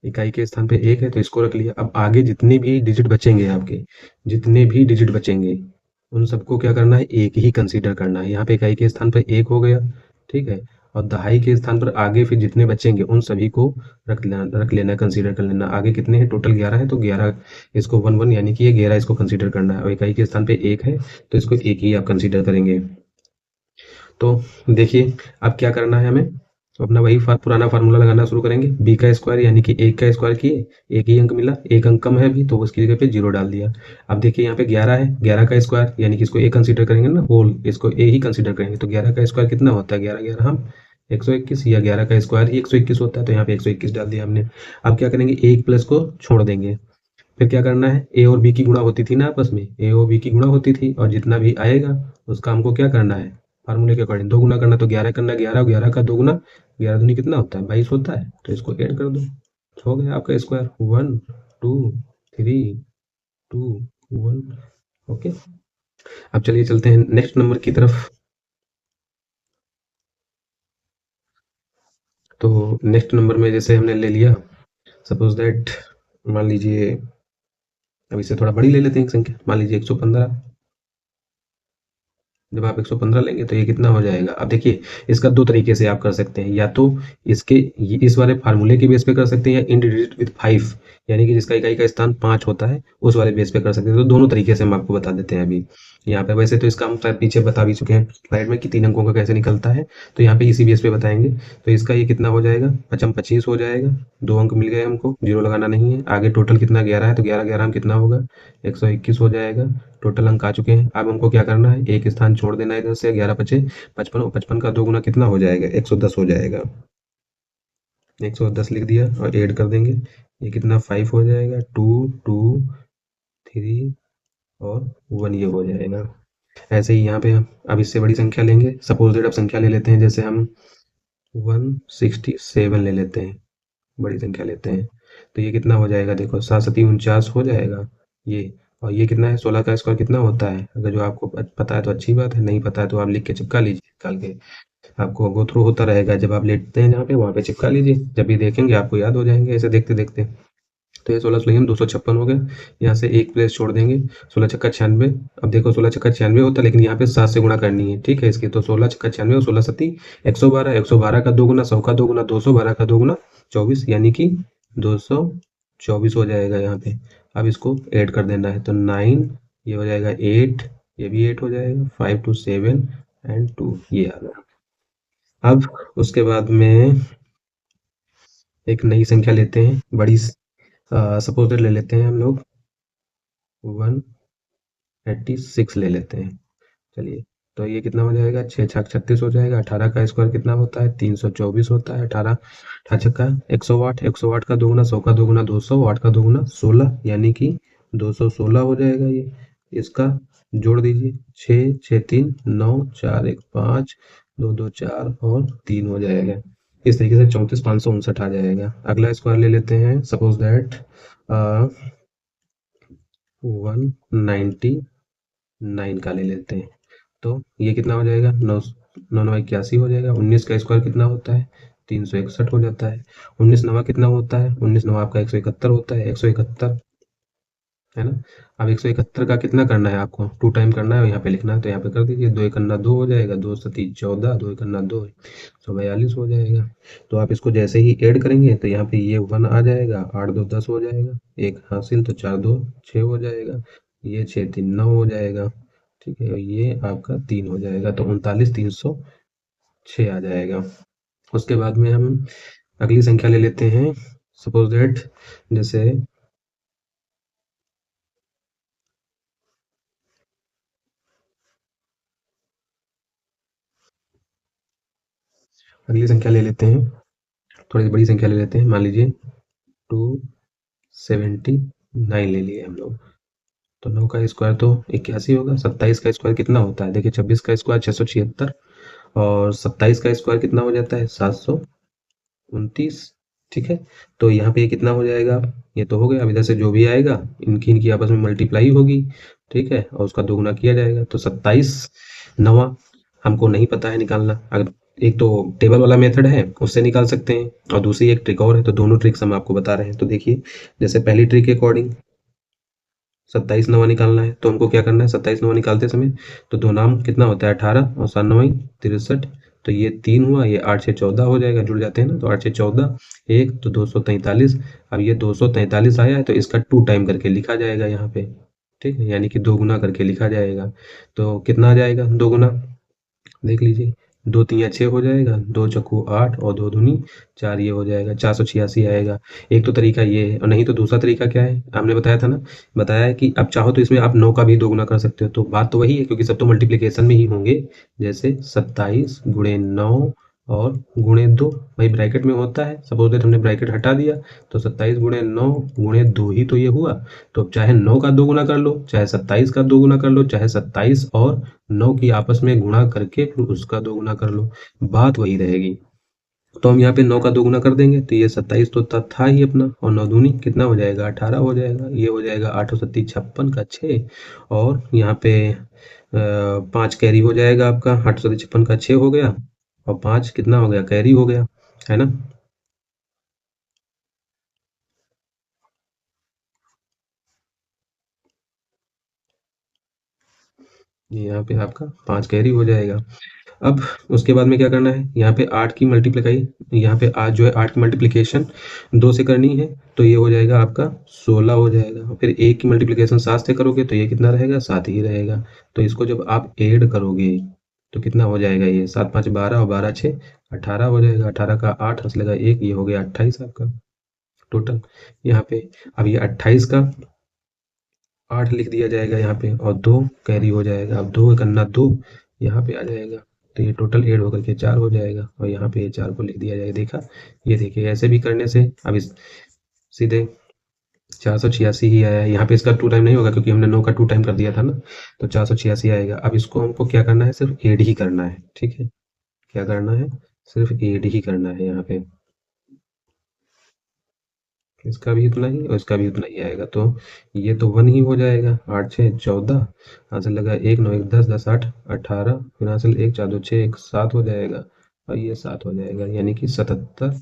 इकाई के स्थान पे एक है तो इसको रख लिया। अब आगे जितने भी डिजिट बचेंगे आपके, जितने भी डिजिट बचेंगे उन सबको क्या करना है, एक ही कंसीडर करना है। यहाँ पे इकाई के स्थान पर एक हो गया, ठीक है, और दहाई के स्थान पर आगे फिर जितने बचेंगे उन सभी को रख लेना, कंसीडर कर लेना। आगे कितने हैं, टोटल 11 है तो 11 इसको 1 1 यानी कि ये 11 इसको कंसीडर करना है, और इकाई के स्थान पे एक है तो इसको एक ही आप कंसीडर करेंगे। तो देखिए अब क्या करना है हमें, तो अपना वही पुराना फार्मूला लगाना शुरू करेंगे। बी का स्क्वायर यानी कि एक का स्क्वायर किए, एक ही अंक मिला, एक अंक कम है अभी तो उसकी जगह पे जीरो डाल दिया। अब देखिए यहाँ पे 11 है, 11 का स्क्वायर यानी कि इसको ए कंसीडर करेंगे ना, होल इसको ए ही कंसीडर करेंगे। तो 11 का स्क्वायर कितना होता है, 11 11 हम 121, या 11 का स्क्वायर ही 121 होता है तो यहाँ पे 121 डाल दिया हमने। अब क्या करेंगे, एक प्लस को छोड़ देंगे, फिर क्या करना है, ए और बी की गुणा होती थी ना आपस में, ए और बी की गुणा होती थी और जितना भी आएगा उसका हमको क्या करना है, फार्मूले के अकॉर्डिंग दो गुना करना। तो 11 करना, 11 11 का दो गुना, 11 दूनी कितना होता है, 22 होता है, तो इसको ऐड कर दो, हो गया आपका स्क्वायर 1 2 3 2 1। ओके, अब चलिए चलते हैं नेक्स्ट नंबर की तरफ। तो नेक्स्ट नंबर में जैसे हमने ले लिया, सपोज दैट मान लीजिए, अब इससे थोड़ा बड़ी ले लेते हैं एक संख्या, मान लीजिए 115। जब आप 115 लेंगे तो ये कितना हो जाएगा। अब देखिए इसका दो तरीके से आप कर सकते हैं, या तो इसके इस वाले फार्मूले के बेस पे कर सकते हैं, या इन डिजिट विद 5 यानी कि जिसका इकाई का स्थान 5 होता है उस वाले बेस पे कर सकते हैं। तो दोनों तरीके से हम आपको बता देते हैं अभी यहाँ पे। वैसे तो इसका हम शायद पीछे बता भी चुके हैं स्लाइड में कि 3 अंकों का कैसे निकलता है, तो यहाँ पे इसी बेस पे बताएंगे। तो इसका ये कितना हो जाएगा, 25 हो जाएगा, 2 अंक मिल गए हमको, जीरो लगाना नहीं है। आगे टोटल कितना 11 है तो 11 11 हम कितना होगा, 121 हो जाएगा। टोटल अंक आ चुके हैं। अब हमको क्या करना है, एक स्थान छोड़ देना है इधर से, 11 बचे 55, और 55 का दो गुना कितना हो जाएगा, 110 हो जाएगा। 110 लिख दिया और ऐड कर देंगे, ये कितना 5 हो जाएगा, 2 2 3 और 1 ये हो जाएगा। ऐसे ही यहाँ पे हम अब इससे बड़ी संख्या लेंगे, सपोज दैट अब संख्या ले लेते हैं, जैसे हम 167 ले लेते हैं, बड़ी संख्या लेते हैं। तो ये कितना हो जाएगा, देखो 7 7 49 हो जाएगा ये। और ये कितना है, 16 का स्क्वायर कितना होता है, अगर जो आपको पता है तो अच्छी बात है, नहीं पता है तो आप लिख के चिपका लीजिए, निकाल के आपको गो थ्रू होता रहेगा। जब आप लेटते हैं जहाँ पे वहाँ पे चिपका लीजिए, जब भी देखेंगे आपको याद हो जाएंगे ऐसे देखते देखते। तो ये 16 16 हम 256 हो गया। यहाँ से एक प्लेस छोड़ देंगे, 16 छक्का 96। अब देखो 16 छक्का 96 होता है, लेकिन यहाँ पे 7 से गुणा करनी है, ठीक है इसकी। तो 16 छक्का 96 और 16 सत्ती 112, 112 का 2 गुना 100 का 2 गुना 212 का 2 गुना 24, यानी कि 224 हो जाएगा यहाँ पे। अब इसको ऐड कर देना है, तो 9, ये हो जाएगा 8, ये भी 8 हो जाएगा, 5 2 7 एंड 2, ये आ गया। अब उसके बाद में एक नई संख्या लेते हैं, बड़ी सपोज ले लेते हैं हम लोग 186 ले लेते हैं। चलिए, तो ये कितना हो जाएगा, 6 छक 36 हो जाएगा। 18 का स्क्वायर कितना होता है, 324 होता है। 18 अठारह छक्का 108, 108 का 2 गुना 100 का 2 गुना 200, 8 का 2 गुना 16, यानी कि 216 हो जाएगा ये। इसका जोड़ दीजिए, 6 6 3 9 4 1 5 2 2 4 और 3 हो जाएगा। इस तरीके से 34,559 आ जाएगा। अगला स्क्वायर ले लेते हैं, सपोज दैट 199 का ले लेते हैं। तो ये कितना हो जाएगा, 9 9 9 81 हो जाएगा। 19 का स्क्वायर कितना होता है, 361 हो जाता है। 19 नवा कितना होता है, 19 नवा आपका 171 होता है, 171, है ना। अब 171 का कितना करना है आपको, 2 टाइम करना है और यहाँ पे लिखना है, तो यहाँ पे कर दीजिए। 2 एकन्ना 2 हो जाएगा, 2 सती 14, 2 एकन्ना 2 142 हो जाएगा। तो आप इसको जैसे ही ऐड करेंगे तो यहाँ पे ये 1 आ जाएगा, 8 2 10 हो जाएगा, एक हासिल, तो 4 2 6 हो जाएगा, ये 6 3 9 हो जाएगा, ठीक है। और ये आपका 3 हो जाएगा, तो 39,306 आ जाएगा। उसके बाद में हम अगली संख्या ले लेते हैं, सपोज दैट जैसे अगली संख्या ले लेते हैं, थोड़ी सी बड़ी संख्या ले लेते हैं, मान लीजिए 279 ले लिए हम लोग। तो 9 का स्क्वायर तो 81 होगा। 27 का स्क्वायर कितना होता है, देखिए 26 का स्क्वायर 676 और 27 का स्क्वायर कितना हो जाता है, 729, ठीक है। तो यहाँ पे ये कितना हो जाएगा, ये तो हो गया। अब इधर से जो भी आएगा इनकी इनकी आपस में मल्टीप्लाई होगी, ठीक है, और उसका दोगुना किया जाएगा। तो 27 नवा हमको नहीं पता है निकालना। अगर एक तो टेबल वाला मेथड है उससे निकाल सकते हैं, और दूसरी एक ट्रिक और है, तो दोनों ट्रिक्स हम आपको बता रहे हैं। तो देखिए, जैसे पहली ट्रिक के अकॉर्डिंग 27 नवा निकालना है, तो हमको क्या करना है, 27 नवा निकालते समय तो दो नाम कितना होता है, 18 और 7 9 63, तो ये 3 हुआ, ये 8 6 14 हो जाएगा, जुड़ जाते हैं ना, तो 8 6 14 एक, तो 243। अब ये 243 आया है, तो इसका 2 टाइम करके लिखा जाएगा यहाँ पे, ठीक है, यानी कि 2 गुना करके लिखा जाएगा। तो कितना आ जाएगा 2 गुना, देख लीजिए, 2 तिया 6 हो जाएगा, 2 चक्कू 8 और 2 दूनी 4, ये हो जाएगा 486 आएगा। एक तो तरीका ये है, और नहीं तो दूसरा तरीका क्या है, आपने बताया था ना, बताया है कि अब चाहो तो इसमें आप 9 का भी दोगुना कर सकते हो। तो बात तो वही है, क्योंकि सब तो मल्टीप्लिकेशन में ही होंगे। जैसे 27 गुणे 9 और गुणे 2, भाई ब्रैकेट में होता है, सपोज दैट हमने ब्रैकेट हटा दिया, तो 27 गुणे 9 गुणे 2 ही तो ये हुआ। तो अब चाहे 9 का 2 गुना कर लो, चाहे 27 का 2 गुना कर लो, चाहे 27 और 9 की आपस में गुणा करके फिर उसका 2 गुना कर लो, बात वही रहेगी। तो हम यहाँ पे 9 का 2 गुना कर देंगे, तो ये 27 तो था ही अपना, और 9 दूनी कितना हो जाएगा, 18 हो जाएगा। ये हो जाएगा 8 सत्ती 56 का 6, और यहाँ पे 5 कैरी हो जाएगा आपका, 8 सत्ती 56 का 6 हो गया, और 5 कितना हो गया, कैरी हो गया, है ना। ये यहाँ पे आपका 5 कैरी हो जाएगा। अब उसके बाद में क्या करना है, यहाँ पे 8 की मल्टीप्लाई, यहाँ पे आज जो है 8 की मल्टीप्लिकेशन 2 से करनी है, तो ये हो जाएगा आपका 16 हो जाएगा। और फिर 1 की मल्टीप्लिकेशन 7 से करोगे तो ये कितना रहेगा, 7 ही रहेगा। तो इसको जब आप ऐड करोगे तो कितना हो जाएगा, ये 7 5 12 और 12 6 18 हो जाएगा। 18 का 8 हंस लगा 1, ये हो गया 28 आपका टोटल यहाँ पे। अब ये 28 का 8 लिख दिया जाएगा यहाँ पे, और 2 कैरी हो जाएगा। अब 2 एकन्ना 2 यहाँ पे आ जाएगा, तो ये टोटल ऐड होकर के 4 हो जाएगा, और यहाँ पे ये 4 को लिख दिया जाएगा। देखा, ये देखिए ऐसे भी करने से अब इस सीधे 486 ही आया है। यहाँ पे इसका 2 टाइम नहीं होगा, क्योंकि हमने 9 का 2 टाइम कर दिया था ना, तो 486 आएगा। अब इसको हमको क्या करना है, सिर्फ ऐड ही करना है, ठीक है। क्या करना है, सिर्फ ऐड ही करना है यहाँ पे। इसका भी उतना ही और इसका भी उतना ही आएगा, तो ये तो 1 ही हो जाएगा। 8 6 14, यहाँ से लगा 1 9 1 10 10 8 18, फिर यहाँ से 1 4 2 6 1 7 हो जाएगा, और ये 7 हो जाएगा, यानी कि 77।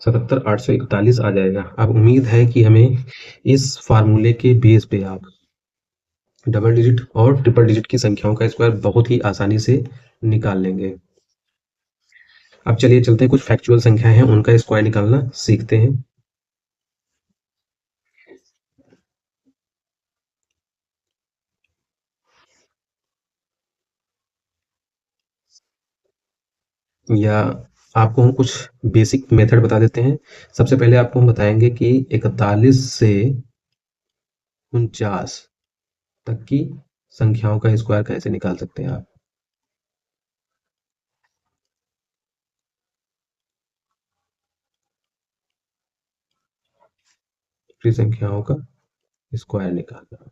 77,841 आ जाएगा। अब उम्मीद है कि हमें इस फार्मूले के बेस पे आप डबल डिजिट और ट्रिपल डिजिट की संख्याओं का स्क्वायर बहुत ही आसानी से निकाल लेंगे। अब चलिए चलते हैं, कुछ फैक्चुअल संख्याएं हैं उनका स्क्वायर निकालना सीखते हैं। या आपको हम कुछ बेसिक मेथड बता देते हैं। सबसे पहले आपको हम बताएंगे कि 41 से 49 तक की संख्याओं का स्क्वायर कैसे निकाल सकते हैं आप। फ्री संख्याओं का स्क्वायर निकालना,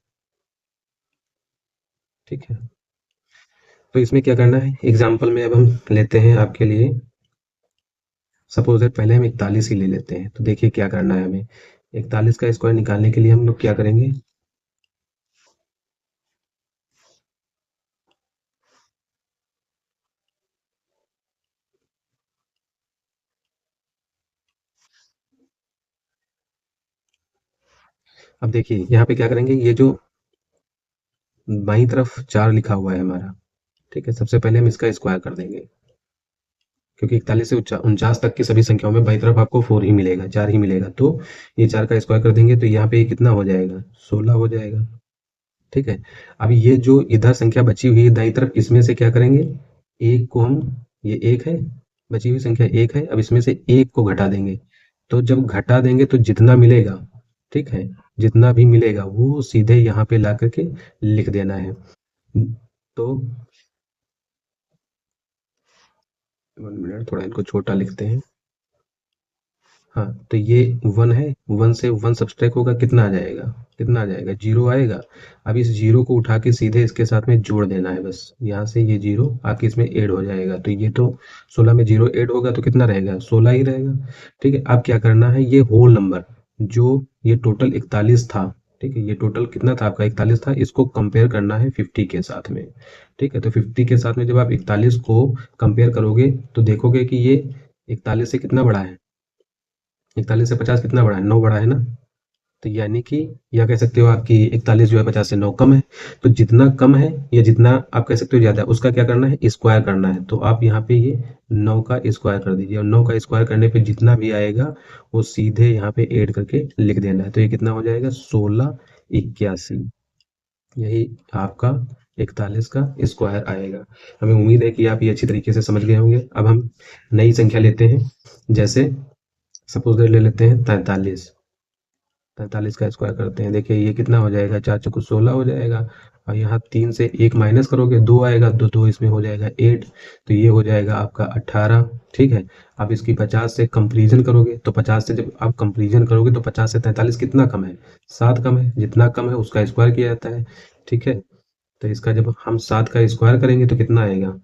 ठीक है। तो इसमें क्या करना है, एग्जाम्पल में अब हम लेते हैं आपके लिए। सपोज दैट पहले हम 41 ही ले लेते हैं। तो देखिए क्या करना है हमें। 41 का स्क्वायर निकालने के लिए हम लोग क्या करेंगे, अब देखिए यहाँ पे क्या करेंगे, ये जो बाईं तरफ 4 लिखा हुआ है हमारा, ठीक है, सबसे पहले हम इसका स्क्वायर कर देंगे। क्योंकि 41 से 49 तक की सभी संख्याओं में बाईं तरफ आपको 4 ही मिलेगा, 4 ही मिलेगा। तो ये 4 का स्क्वायर कर देंगे तो यहाँ पे ये कितना हो जाएगा, 16 हो जाएगा, ठीक है। अब ये जो इधर संख्या बची हुई है दाईं तरफ, इसमें से क्या करेंगे, एक को हम, ये एक है, बची हुई संख्या एक है, अब इसमें से एक को घटा देंगे। तो जब घटा देंगे तो जितना मिलेगा, ठीक है, जितना भी मिलेगा वो सीधे यहाँ पे ला करके लिख देना है। तो 1 मिनट, थोड़ा इनको छोटा लिखते हैं। हाँ, तो ये 1 है, 1 से 1 सब्सट्रैक्ट होगा, कितना आ जाएगा, कितना आ जाएगा, 0 आएगा। अब इस 0 को उठा के सीधे इसके साथ में जोड़ देना है बस, यहाँ से ये 0 आके इसमें ऐड हो जाएगा। तो ये तो 16 में 0 ऐड होगा तो कितना रहेगा, 16 ही रहेगा, ठीक है। अब क्या करना है, ये होल नंबर जो ये टोटल 41 था, ठीक है, ये टोटल कितना था आपका, 41 था, इसको कंपेयर करना है 50 के साथ में, ठीक है। तो 50 के साथ में जब आप 41 को कंपेयर करोगे तो देखोगे कि ये 41 से कितना बड़ा है, 41 से 50 कितना बड़ा है, 9 बड़ा है ना। तो यानी कि, या कह सकते हो आपकी 41 जो है 50 से 9 कम है। तो जितना कम है या जितना आप कह सकते हो ज़्यादा, उसका क्या करना है, स्क्वायर करना है। तो आप यहाँ पे ये 9 का स्क्वायर कर दीजिए, और 9 का स्क्वायर करने पे जितना भी आएगा वो सीधे यहाँ पे ऐड करके लिख देना है। तो ये कितना हो जाएगा, 1681। यही आपका 41 का स्क्वायर आएगा। हमें उम्मीद है कि आप ये अच्छी तरीके से समझ गए होंगे। अब हम नई संख्या लेते हैं, जैसे सपोज ले लेते हैं 43। 43 का स्क्वायर करते हैं, देखिए ये कितना हो जाएगा, 4 चौको 16 हो जाएगा। और यहाँ 3 से 1 माइनस करोगे, 2 आएगा, तो 2 इसमें हो जाएगा 8। तो ये हो जाएगा आपका 18, ठीक है। अब इसकी 50 से कंपेरिजन करोगे, तो 50 से जब आप कंपेरिजन करोगे तो 50 से 43 कितना कम है, 7 कम है। जितना कम है उसका स्क्वायर किया जाता है, ठीक है। तो इसका जब हम 7 का स्क्वायर करेंगे तो कितना आएगा,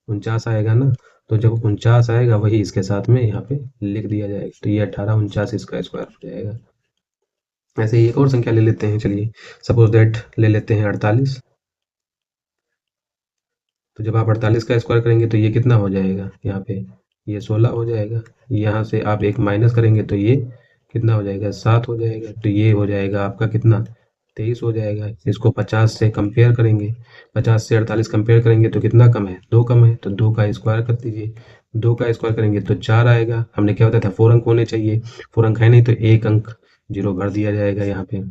49 आएगा ना। तो जब 49 आएगा वही इसके साथ में यहाँ पे लिख दिया जाएगा। तो ये 18 49 इसका स्क्वायर हो जाएगा। ऐसे ही एक और संख्या ले लेते हैं, चलिए सपोज दैट ले लेते हैं 48। तो जब आप 48 का स्क्वायर करेंगे तो ये कितना हो जाएगा, यहाँ पे ये 16 हो जाएगा। यहाँ से आप एक माइनस करेंगे तो ये कितना हो जाएगा, 7 हो जाएगा। तो ये हो जाएगा आपका कितना, 23 हो जाएगा। इसको 50 से कंपेयर करेंगे, 50 से 48 कंपेयर करेंगे तो कितना कम है, 2 कम है। तो 2 का स्क्वायर कर दीजिए, 2 का स्क्वायर करेंगे तो 4 आएगा। हमने क्या बताया था, 4 अंक होने चाहिए, 4 अंक है नहीं तो एक अंक जीरो भर दिया जाएगा यहाँ पे,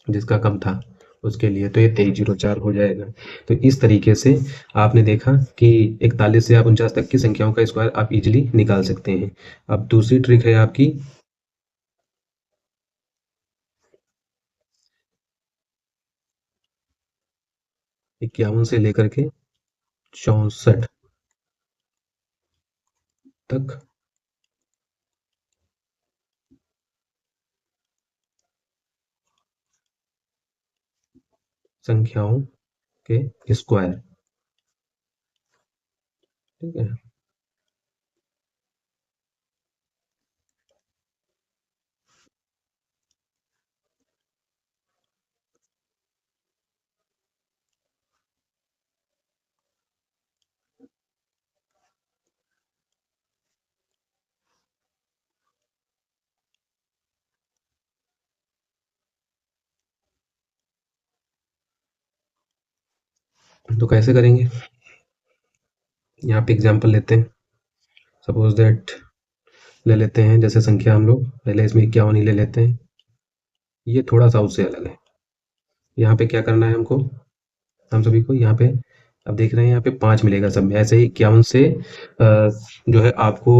जिसका कम था उसके लिए। तो ये 2304 हो जाएगा। तो इस तरीके से आपने देखा कि 41 से आप 49 तक की संख्याओं का स्क्वायर आप इजीली निकाल सकते हैं। अब दूसरी ट्रिक है आपकी, 51 से लेकर के 64 तक संख्याओं के स्क्वायर, ठीक है। तो कैसे करेंगे, यहाँ पे एग्जांपल लेते हैं। सपोज दैट ले लेते हैं जैसे संख्या हम लोग पहले इसमें 51 ही ले लेते हैं। ये थोड़ा सा उससे अलग है। यहाँ पे क्या करना है हमको, हम सभी को यहाँ पे अब देख रहे हैं यहाँ पे 5 मिलेगा सब में। ऐसे ही 51 से जो है आपको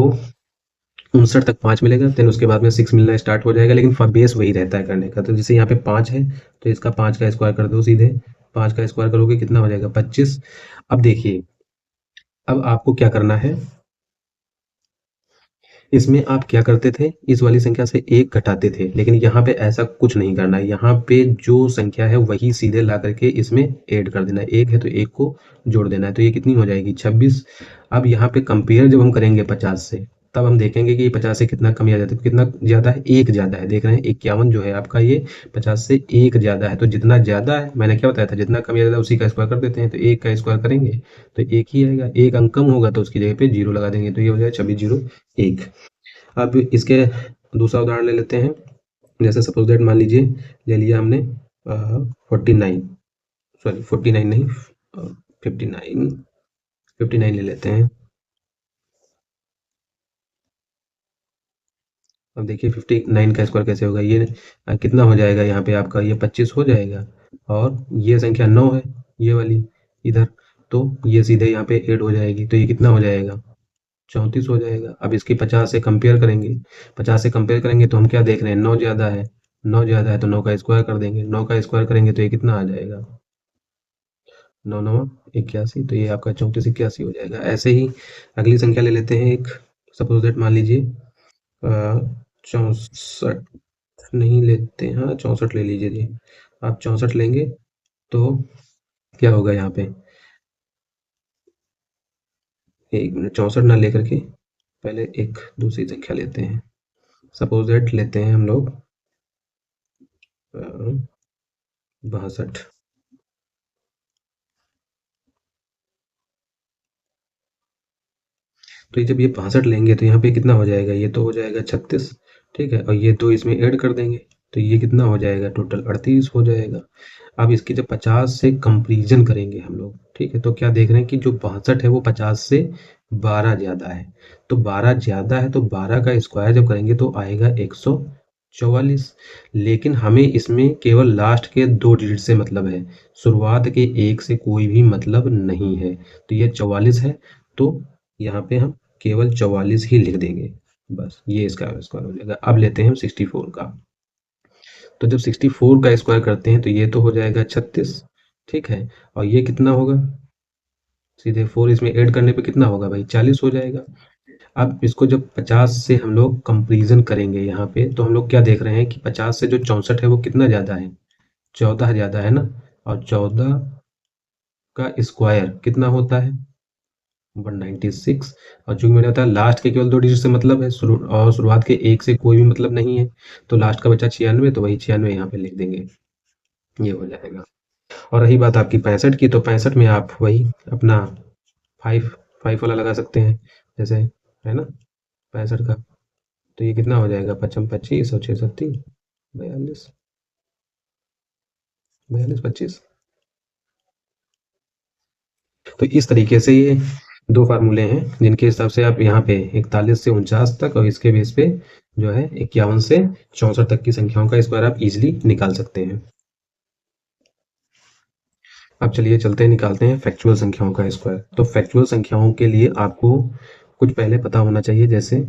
59 तक 5 मिलेगा, देन उसके बाद में 6 मिलना स्टार्ट हो जाएगा, लेकिन बेस वही रहता है करने का। तो जैसे यहाँ पे 5 है तो इसका 5 का स्क्वायर कर दो सीधे। 5 का स्क्वायर करोगे कितना हो जाएगा 25। अब देखिए, अब आपको क्या करना है, इसमें आप क्या करते थे, इस वाली संख्या से 1 घटाते थे, लेकिन यहाँ पे ऐसा कुछ नहीं करना है। यहाँ पे जो संख्या है वही सीधे ला करके इसमें ऐड कर देना है। 1 है तो 1 को जोड़ देना है, तो ये कितनी हो जाएगी 26। अब यहाँ पे कंपेयर जब हम करेंगे 50 से, तब हम देखेंगे कि 50 से कितना कम या जाता है, कितना ज़्यादा है, 1 ज़्यादा है। देख रहे हैं 51 जो है आपका ये 50 से 1 ज़्यादा है। तो जितना ज़्यादा है, मैंने क्या बताया था, जितना कम या ज़्यादा उसी का स्क्वायर कर देते हैं। तो 1 का स्क्वायर करेंगे तो 1 ही आएगा, 1 अंक कम होगा तो उसकी जगह पे 0 लगा देंगे, तो ये हो जाएगा 26 0 1। अब इसके दूसरा उदाहरण ले लेते हैं। जैसे सपोज दैट मान लीजिए ले लिया हमने 49, सॉरी 49 नहीं, 59 ले लेते हैं। अब देखिए 59 का स्क्वायर कैसे होगा, ये कितना हो जाएगा, यहाँ पे आपका ये 25 हो जाएगा, और ये संख्या 9 है ये वाली इधर, तो ये सीधे यहाँ पे ऐड हो जाएगी, तो ये कितना हो जाएगा 34 हो जाएगा। अब इसकी 50 से कंपेयर करेंगे, 50 से कंपेयर करेंगे तो हम क्या देख रहे हैं, 9 ज़्यादा है, 9 ज़्यादा है तो 9 का स्क्वायर कर देंगे। 9 का स्क्वायर करेंगे तो ये कितना आ जाएगा 9 9 81, तो ये आपका 34 81 हो जाएगा। ऐसे ही अगली संख्या ले लेते हैं एक। सपोज दैट मान लीजिए 64 नहीं लेते हैं, हाँ 64 ले लीजिए जी। आप 64 लेंगे तो क्या होगा यहाँ पे, एक मिनट, 64 ना लेकर के पहले एक दूसरी संख्या लेते हैं। सपोज दैट लेते हैं हम लोग 62। तो ये जब ये 65 लेंगे तो यहाँ पे कितना हो जाएगा, ये तो हो जाएगा 36, ठीक है, और ये 2 इसमें ऐड कर देंगे तो ये कितना हो जाएगा टोटल 38 हो जाएगा। अब इसकी जब 50 से कंपेरिजन करेंगे हम लोग, ठीक है, तो क्या देख रहे हैं कि जो 62 है वो 50 से 12 ज़्यादा है। तो 12 ज़्यादा है तो 12 का स्क्वायर जब करेंगे तो आएगा 144। लेकिन हमें इसमें केवल लास्ट के 2 डिजिट से मतलब है, शुरुआत के 1 से कोई भी मतलब नहीं है। तो ये 44 है, तो यहाँ पे हम केवल 44 ही लिख देंगे, बस ये इसका स्क्वायर हो जाएगा। अब लेते हैं हम 64 का। तो जब 64 का स्क्वायर करते हैं तो ये तो हो जाएगा 36, ठीक है, और ये कितना होगा, सीधे 4 इसमें ऐड करने पे कितना होगा भाई 40 हो जाएगा। अब इसको जब 50 से हम लोग कंपेरिजन करेंगे यहाँ पे, तो हम लोग क्या देख रहे हैं कि 50 से जो 64 है वो कितना ज़्यादा है, 14 ज़्यादा है ना, और 14 का स्क्वायर कितना होता है 196। और चूंकि मैंने बताया लास्ट के केवल 2 डिजिट से मतलब है, और शुरुआत के 1 से कोई भी मतलब नहीं है, तो लास्ट का बचा 96, तो वही 96 यहाँ पे लिख देंगे, ये हो जाएगा। और रही बात आपकी 65 की, तो 65 में आप वही अपना 5 वाला लगा सकते हैं जैसे, है ना, 65 का। तो ये कितना हो जाएगा 55 25 और 6 सत्ती 42, 42 25। तो इस तरीके से ये 2 फार्मूले हैं जिनके हिसाब से आप यहाँ पे 41 से 49 तक, और इसके बेस पे जो है 51 से 64 तक की संख्याओं का स्क्वायर आप इजीली निकाल सकते हैं। अब चलिए चलते हैं, निकालते हैं फैक्चुअल संख्याओं का स्क्वायर। तो फैक्चुअल संख्याओं के लिए आपको कुछ पहले पता होना चाहिए, जैसे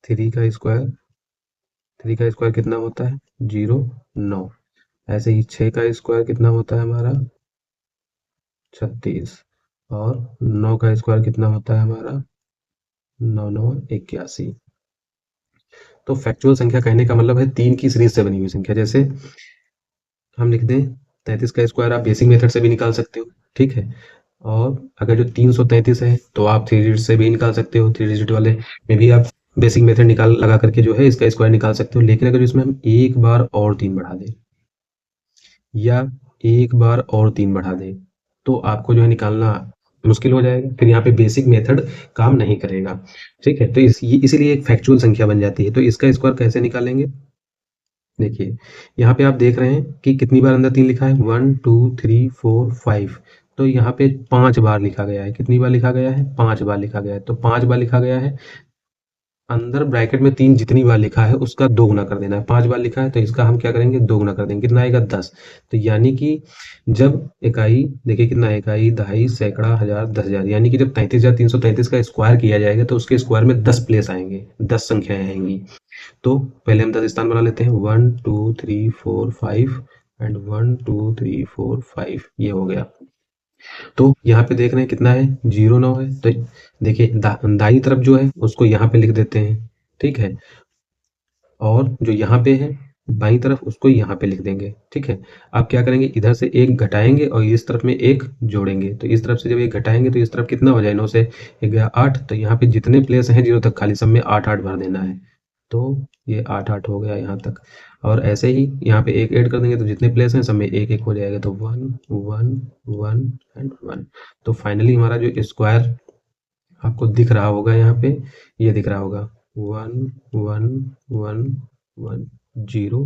3 का स्क्वायर, 3 का स्क्वायर कितना होता है 0 9। ऐसे ही 6 का स्क्वायर कितना होता है हमारा 36, और 9 का स्क्वायर कितना होता है हमारा 9 9 81। तो फैक्चुअल संख्या कहने का मतलब है 3 की सीरीज से बनी हुई संख्या। जैसे हम लिख दें 33 का स्क्वायर, आप बेसिक मेथड से भी निकाल सकते हो, ठीक है, और अगर जो 333 है तो आप 3 डिजिट से भी निकाल सकते हो, 3 डिजिट वाले में भी आप बेसिक मेथड निकाल लगा करके जो है इसका स्क्वायर निकाल सकते हो। लेकिन अगर इसमें हम एक बार और 3 बढ़ा दें, या एक बार और 3 बढ़ा दें, तो आपको जो है निकालना मुश्किल हो जाएगा, फिर यहाँ पे बेसिक मेथड काम नहीं करेगा, ठीक है। तो इसीलिए एक फैक्चुअल संख्या बन जाती है। तो इसका स्क्वायर कैसे निकालेंगे, देखिए, यहाँ पे आप देख रहे हैं कि कितनी बार अंदर 3 लिखा है 1 2 3 4 5, तो यहाँ पे 5 बार लिखा गया है। कितनी बार लिखा गया है? 5 बार लिखा गया है। तो 5 बार लिखा गया है, अंदर ब्रैकेट में 3 जितनी बार लिखा है उसका 2 गुना कर देना है। 5 बार लिखा है तो इसका हम क्या करेंगे? 2 गुना कर देंगे। कितना आएगा? 10। तो यानी कि जब इकाई, देखिए कितना है, इकाई, दहाई, सैकड़ा, हज़ार, 10,000, यानी कि जब 33,333 का स्क्वायर किया जाएगा तो उसके स्क्वायर में 10 प्लेस आएँगे, 10 संख्याएँ आएँगी। तो पहले हम 10 स्थान बना लेते हैं, 1 2 3 4 5 एंड 1 2 3 4 5, ये हो गया। तो यहाँ पे देख रहे हैं कितना है? 0 9 है। तो देखिए दाई तरफ जो है उसको यहाँ पे लिख देते हैं, ठीक है, और जो यहाँ पे है बाईं तरफ उसको यहाँ पे लिख देंगे, ठीक है। अब क्या करेंगे? इधर से एक घटाएंगे और इस तरफ में एक जोड़ेंगे। तो इस तरफ से जब एक घटाएंगे तो इस तरफ कितना हो जाए? 9 से 1 गया 8, तो यहाँ पे जितने प्लेस हैं 0 तक खाली सब में 8 8 भर देना है। तो ये 8 8 हो गया यहाँ तक। और ऐसे ही यहाँ पे एक ऐड कर देंगे तो जितने प्लेस हैं सब में एक एक हो जाएगा। तो 1 1 1 एंड 1। तो फाइनली हमारा जो स्क्वायर आपको दिख रहा होगा यहाँ पे, ये दिख रहा होगा 1 1 1 1 0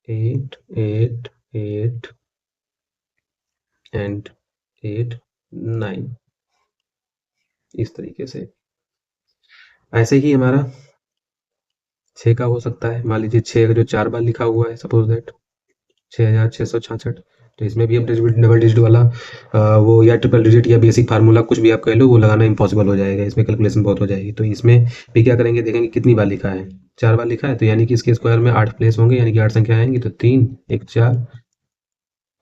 8 8 8 एंड 8 9, इस तरीके से। ऐसे ही हमारा 6 का हो सकता है। मान लीजिए 6 का जो 4 बार लिखा हुआ है, सपोज दैट 6,666, तो इसमें भी अब डबल डिजिट वाला वो या ट्रिपल डिजिट या बेसिक फार्मूला कुछ भी आप कह लो, वो लगाना इम्पॉसिबल हो जाएगा। इसमें कैलकुलेशन बहुत हो जाएगी। तो इसमें भी क्या करेंगे? देखेंगे कितनी बार लिखा है, 4 बार लिखा है, तो यानी कि इसके स्क्वायर में 8 प्लेस होंगे, यानी कि 8 संख्या आएंगी। तो 3 1 4,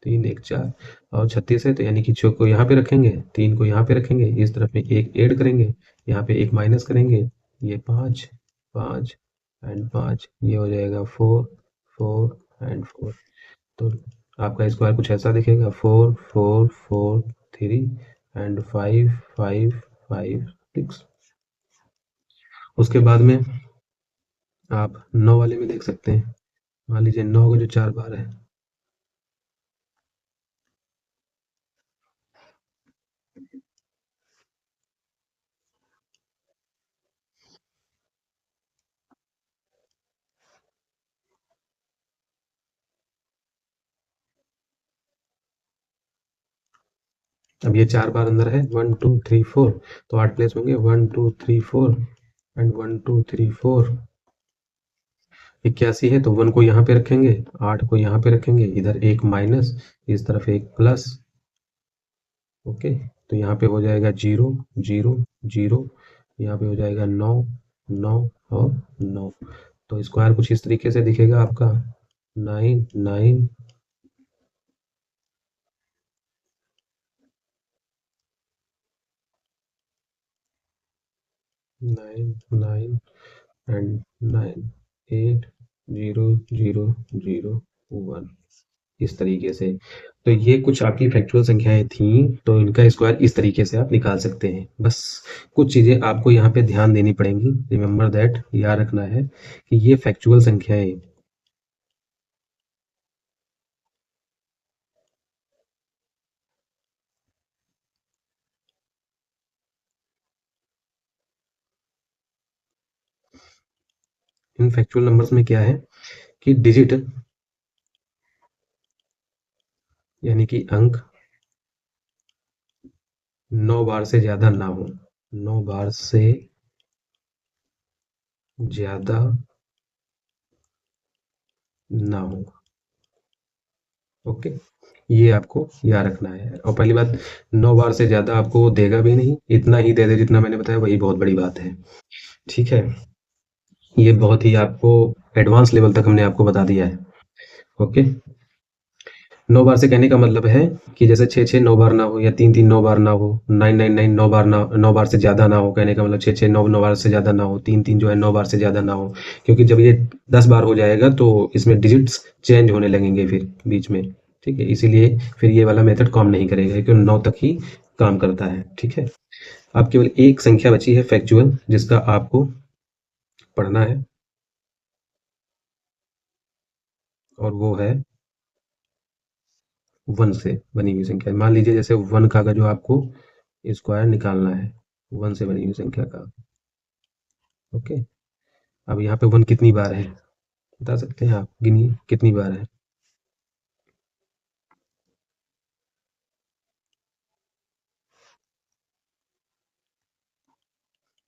3 1 4 और 36 है, तो यानी कि 6 को यहाँ पे रखेंगे, 3 को यहाँ पे रखेंगे, इस तरफ में एक ऐड करेंगे, यहाँ पे एक माइनस करेंगे, ये 5 5 एंड 5, ये हो जाएगा 4 4 एंड 4। तो आपका स्क्वायर कुछ ऐसा दिखेगा, 4 4 4 3 एंड 5 5 5 6। उसके बाद में आप 9 वाले में देख सकते हैं। मान लीजिए 9 का जो 4 बार है, अब ये 4 बार अंदर है 1 2 3 4, तो 8 प्लेस होंगे 1 2 3 4 एंड 1 2 3 4। 81 है तो 1 को यहाँ पे रखेंगे, 8 को यहाँ पे रखेंगे, इधर एक माइनस, इस तरफ एक प्लस। ओके, तो यहाँ पे हो जाएगा 0 0 0, यहाँ पे हो जाएगा 9 9 और 9। तो स्क्वायर कुछ इस तरीके से दिखेगा आपका 9 9 9 9 एंड 9 8 0 0 0 1, इस तरीके से। तो ये कुछ आपकी फैक्चुअल संख्याएं थी, तो इनका स्क्वायर इस तरीके से आप निकाल सकते हैं। बस कुछ चीज़ें आपको यहाँ पे ध्यान देनी पड़ेंगी, रिमेंबर दैट, याद रखना है कि ये फैक्चुअल संख्याएं, इन फैक्चुअल नंबर्स में क्या है कि डिजिट यानी कि अंक 9 बार से ज़्यादा ना हो, 9 बार से ज़्यादा ना हो। ओके, ये आपको याद रखना है। और पहली बात, 9 बार से ज़्यादा आपको वो देगा भी नहीं, इतना ही दे दे जितना मैंने बताया, वही बहुत बड़ी बात है। ठीक है, ये बहुत ही आपको एडवांस लेवल तक हमने आपको बता दिया है। ओके, 9 बार से कहने का मतलब है कि जैसे 6 6 9 बार ना हो, या 3 3 9 बार ना हो, 9 9 9 9 बार ना, 9 बार से ज़्यादा ना हो। कहने का मतलब 6 6 9 9 बार से ज़्यादा ना हो, 3 3 जो है 9 बार से ज़्यादा ना हो। क्योंकि जब ये 10 बार हो जाएगा तो इसमें डिजिट्स चेंज होने लगेंगे फिर बीच में। ठीक है, इसीलिए फिर ये वाला मेथड काम नहीं करेगा, क्योंकि 9 तक ही काम करता है। ठीक है, अब केवल एक संख्या बची है फैक्चुअल, जिसका आपको पढ़ना है, और वो है 1 से बनी हुई संख्या। मान लीजिए जैसे 1 का जो आपको स्क्वायर निकालना है, 1 से बनी हुई संख्या का। ओके, अब यहाँ पे 1 कितनी बार है? बता सकते हैं आप? गिनिए कितनी बार है?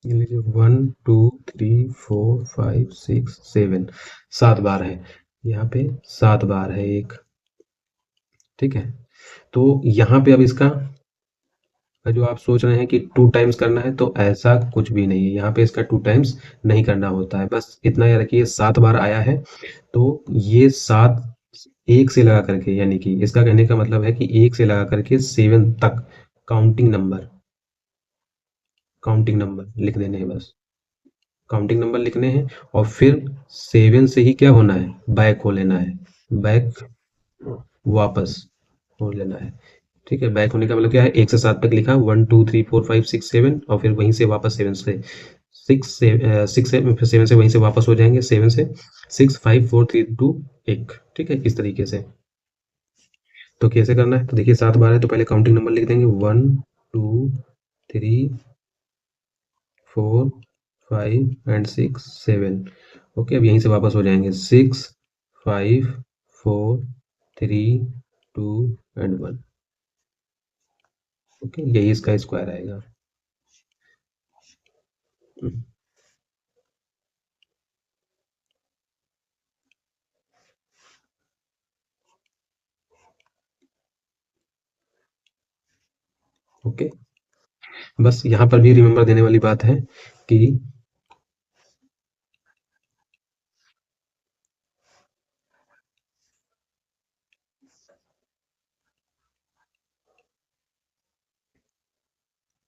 गिन लीजिए। 1 2 3 4 5 6 7, 7 बार है। यहाँ पे 7 बार है एक, ठीक है? तो यहाँ पे अब इसका जो आप सोच रहे हैं कि 2 टाइम्स करना है, तो ऐसा कुछ भी नहीं है। यहाँ पे इसका 2 टाइम्स नहीं करना होता है। बस इतना याद रखिए 7 बार आया है, तो ये 7 1 से लगा करके, यानी कि इसका कहने का मतलब है कि 1 से लगा करके 7 तक काउंटिंग नंबर लिख देने हैं बस। काउंटिंग नंबर लिखने हैं और फिर 7 से ही क्या होना है? बैक हो लेना है। बैक, वापस हो लेना है। ठीक है? बैक होने का मतलब क्या है? 1 से 7 तक लिखा, 1 2 3 4 5 6 7, और फिर वहीं से वापस 7 से 6 से फिर 7 से वहीं से वापस हो जाएँगे, 7 से 6 5 4 3 2 1, ठीक है? इस तरीके से। तो कैसे करना है? तो देखिए 7 बार है, तो पहले काउंटिंग नंबर लिख देंगे, 1 2 3 4 5 एंड 6 7। ओके, अब यहीं से वापस हो जाएँगे, 6 5 4 3 2 एंड 1। ओके, यही इसका स्क्वायर आएगा। हुँ, ओके। बस यहाँ पर भी रिमेंबर देने वाली बात है कि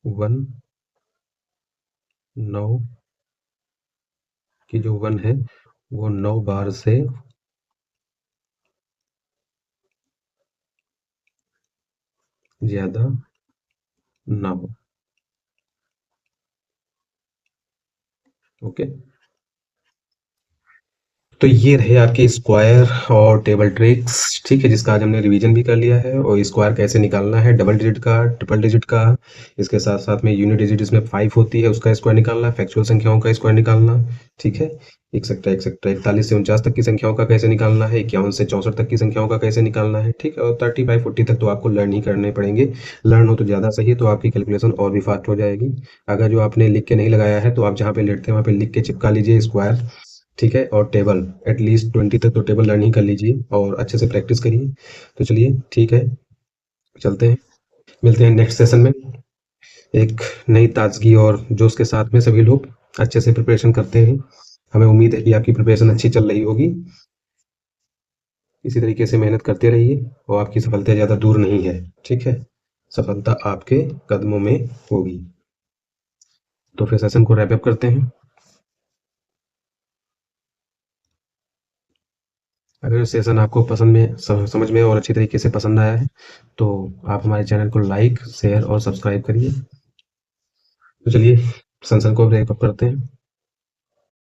1 9 की जो 1 है, वो 9 बार से ज़्यादा ना हो। ओके? तो ये रहे आपके स्क्वायर और टेबल ट्रिक्स, ठीक है? जिसका आज हमने रिवीजन भी कर लिया है, और स्क्वायर कैसे निकालना है, डबल डिजिट का, ट्रिपल डिजिट का, इसके साथ-साथ में यूनिट डिजिट जिसमें 5 होती है उसका स्क्वायर निकालना, फैक्चुअल संख्याओं का स्क्वायर निकालना, ठीक है? Etcetera, etcetera. 41 से 49 तक की संख्याओं का कैसे निकालना है, 51 से 64 तक की संख्याओं का कैसे निकालना है, ठीक है? और 35 40 तक तो आपको लर्न ही करने पड़ेंगे। लर्न हो तो ज़्यादा सही है, तो आपकी कैलकुलेशन और भी फास्ट हो जाएगी। अगर जो आपने लिख के नहीं लगाया है, तो आप जहाँ पे लेटते हैं वहाँ पे लिख के चिपका लीजिए स्क्वायर, ठीक है? और टेबल एटलीस्ट 20 तक तो टेबल लर्न ही कर लीजिए और अच्छे से प्रैक्टिस करिए। तो चलिए ठीक है, चलते हैं। मिलते हैं नेक्स्ट सेशन में एक नई ताज़गी और जोश के साथ में। सभी लोग अच्छे से प्रिपरेशन करते हैं। हमें उम्मीद है कि आपकी प्रिपरेशन अच्छी चल रही होगी। इसी तरीके से मेहनत करते रहिए और आपकी सफलता ज़्यादा दूर नहीं है, ठीक है? सफलता आपके कदमों में होगी। तो फिर सेशन को रैप अप करते हैं। अगर सेशन आपको पसंद में समझ में और अच्छी तरीके से पसंद आया है, तो आप हमारे चैनल को लाइक शेयर और सब्सक्राइब करिए। तो चलिए सेशन को रैप अप करते हैं।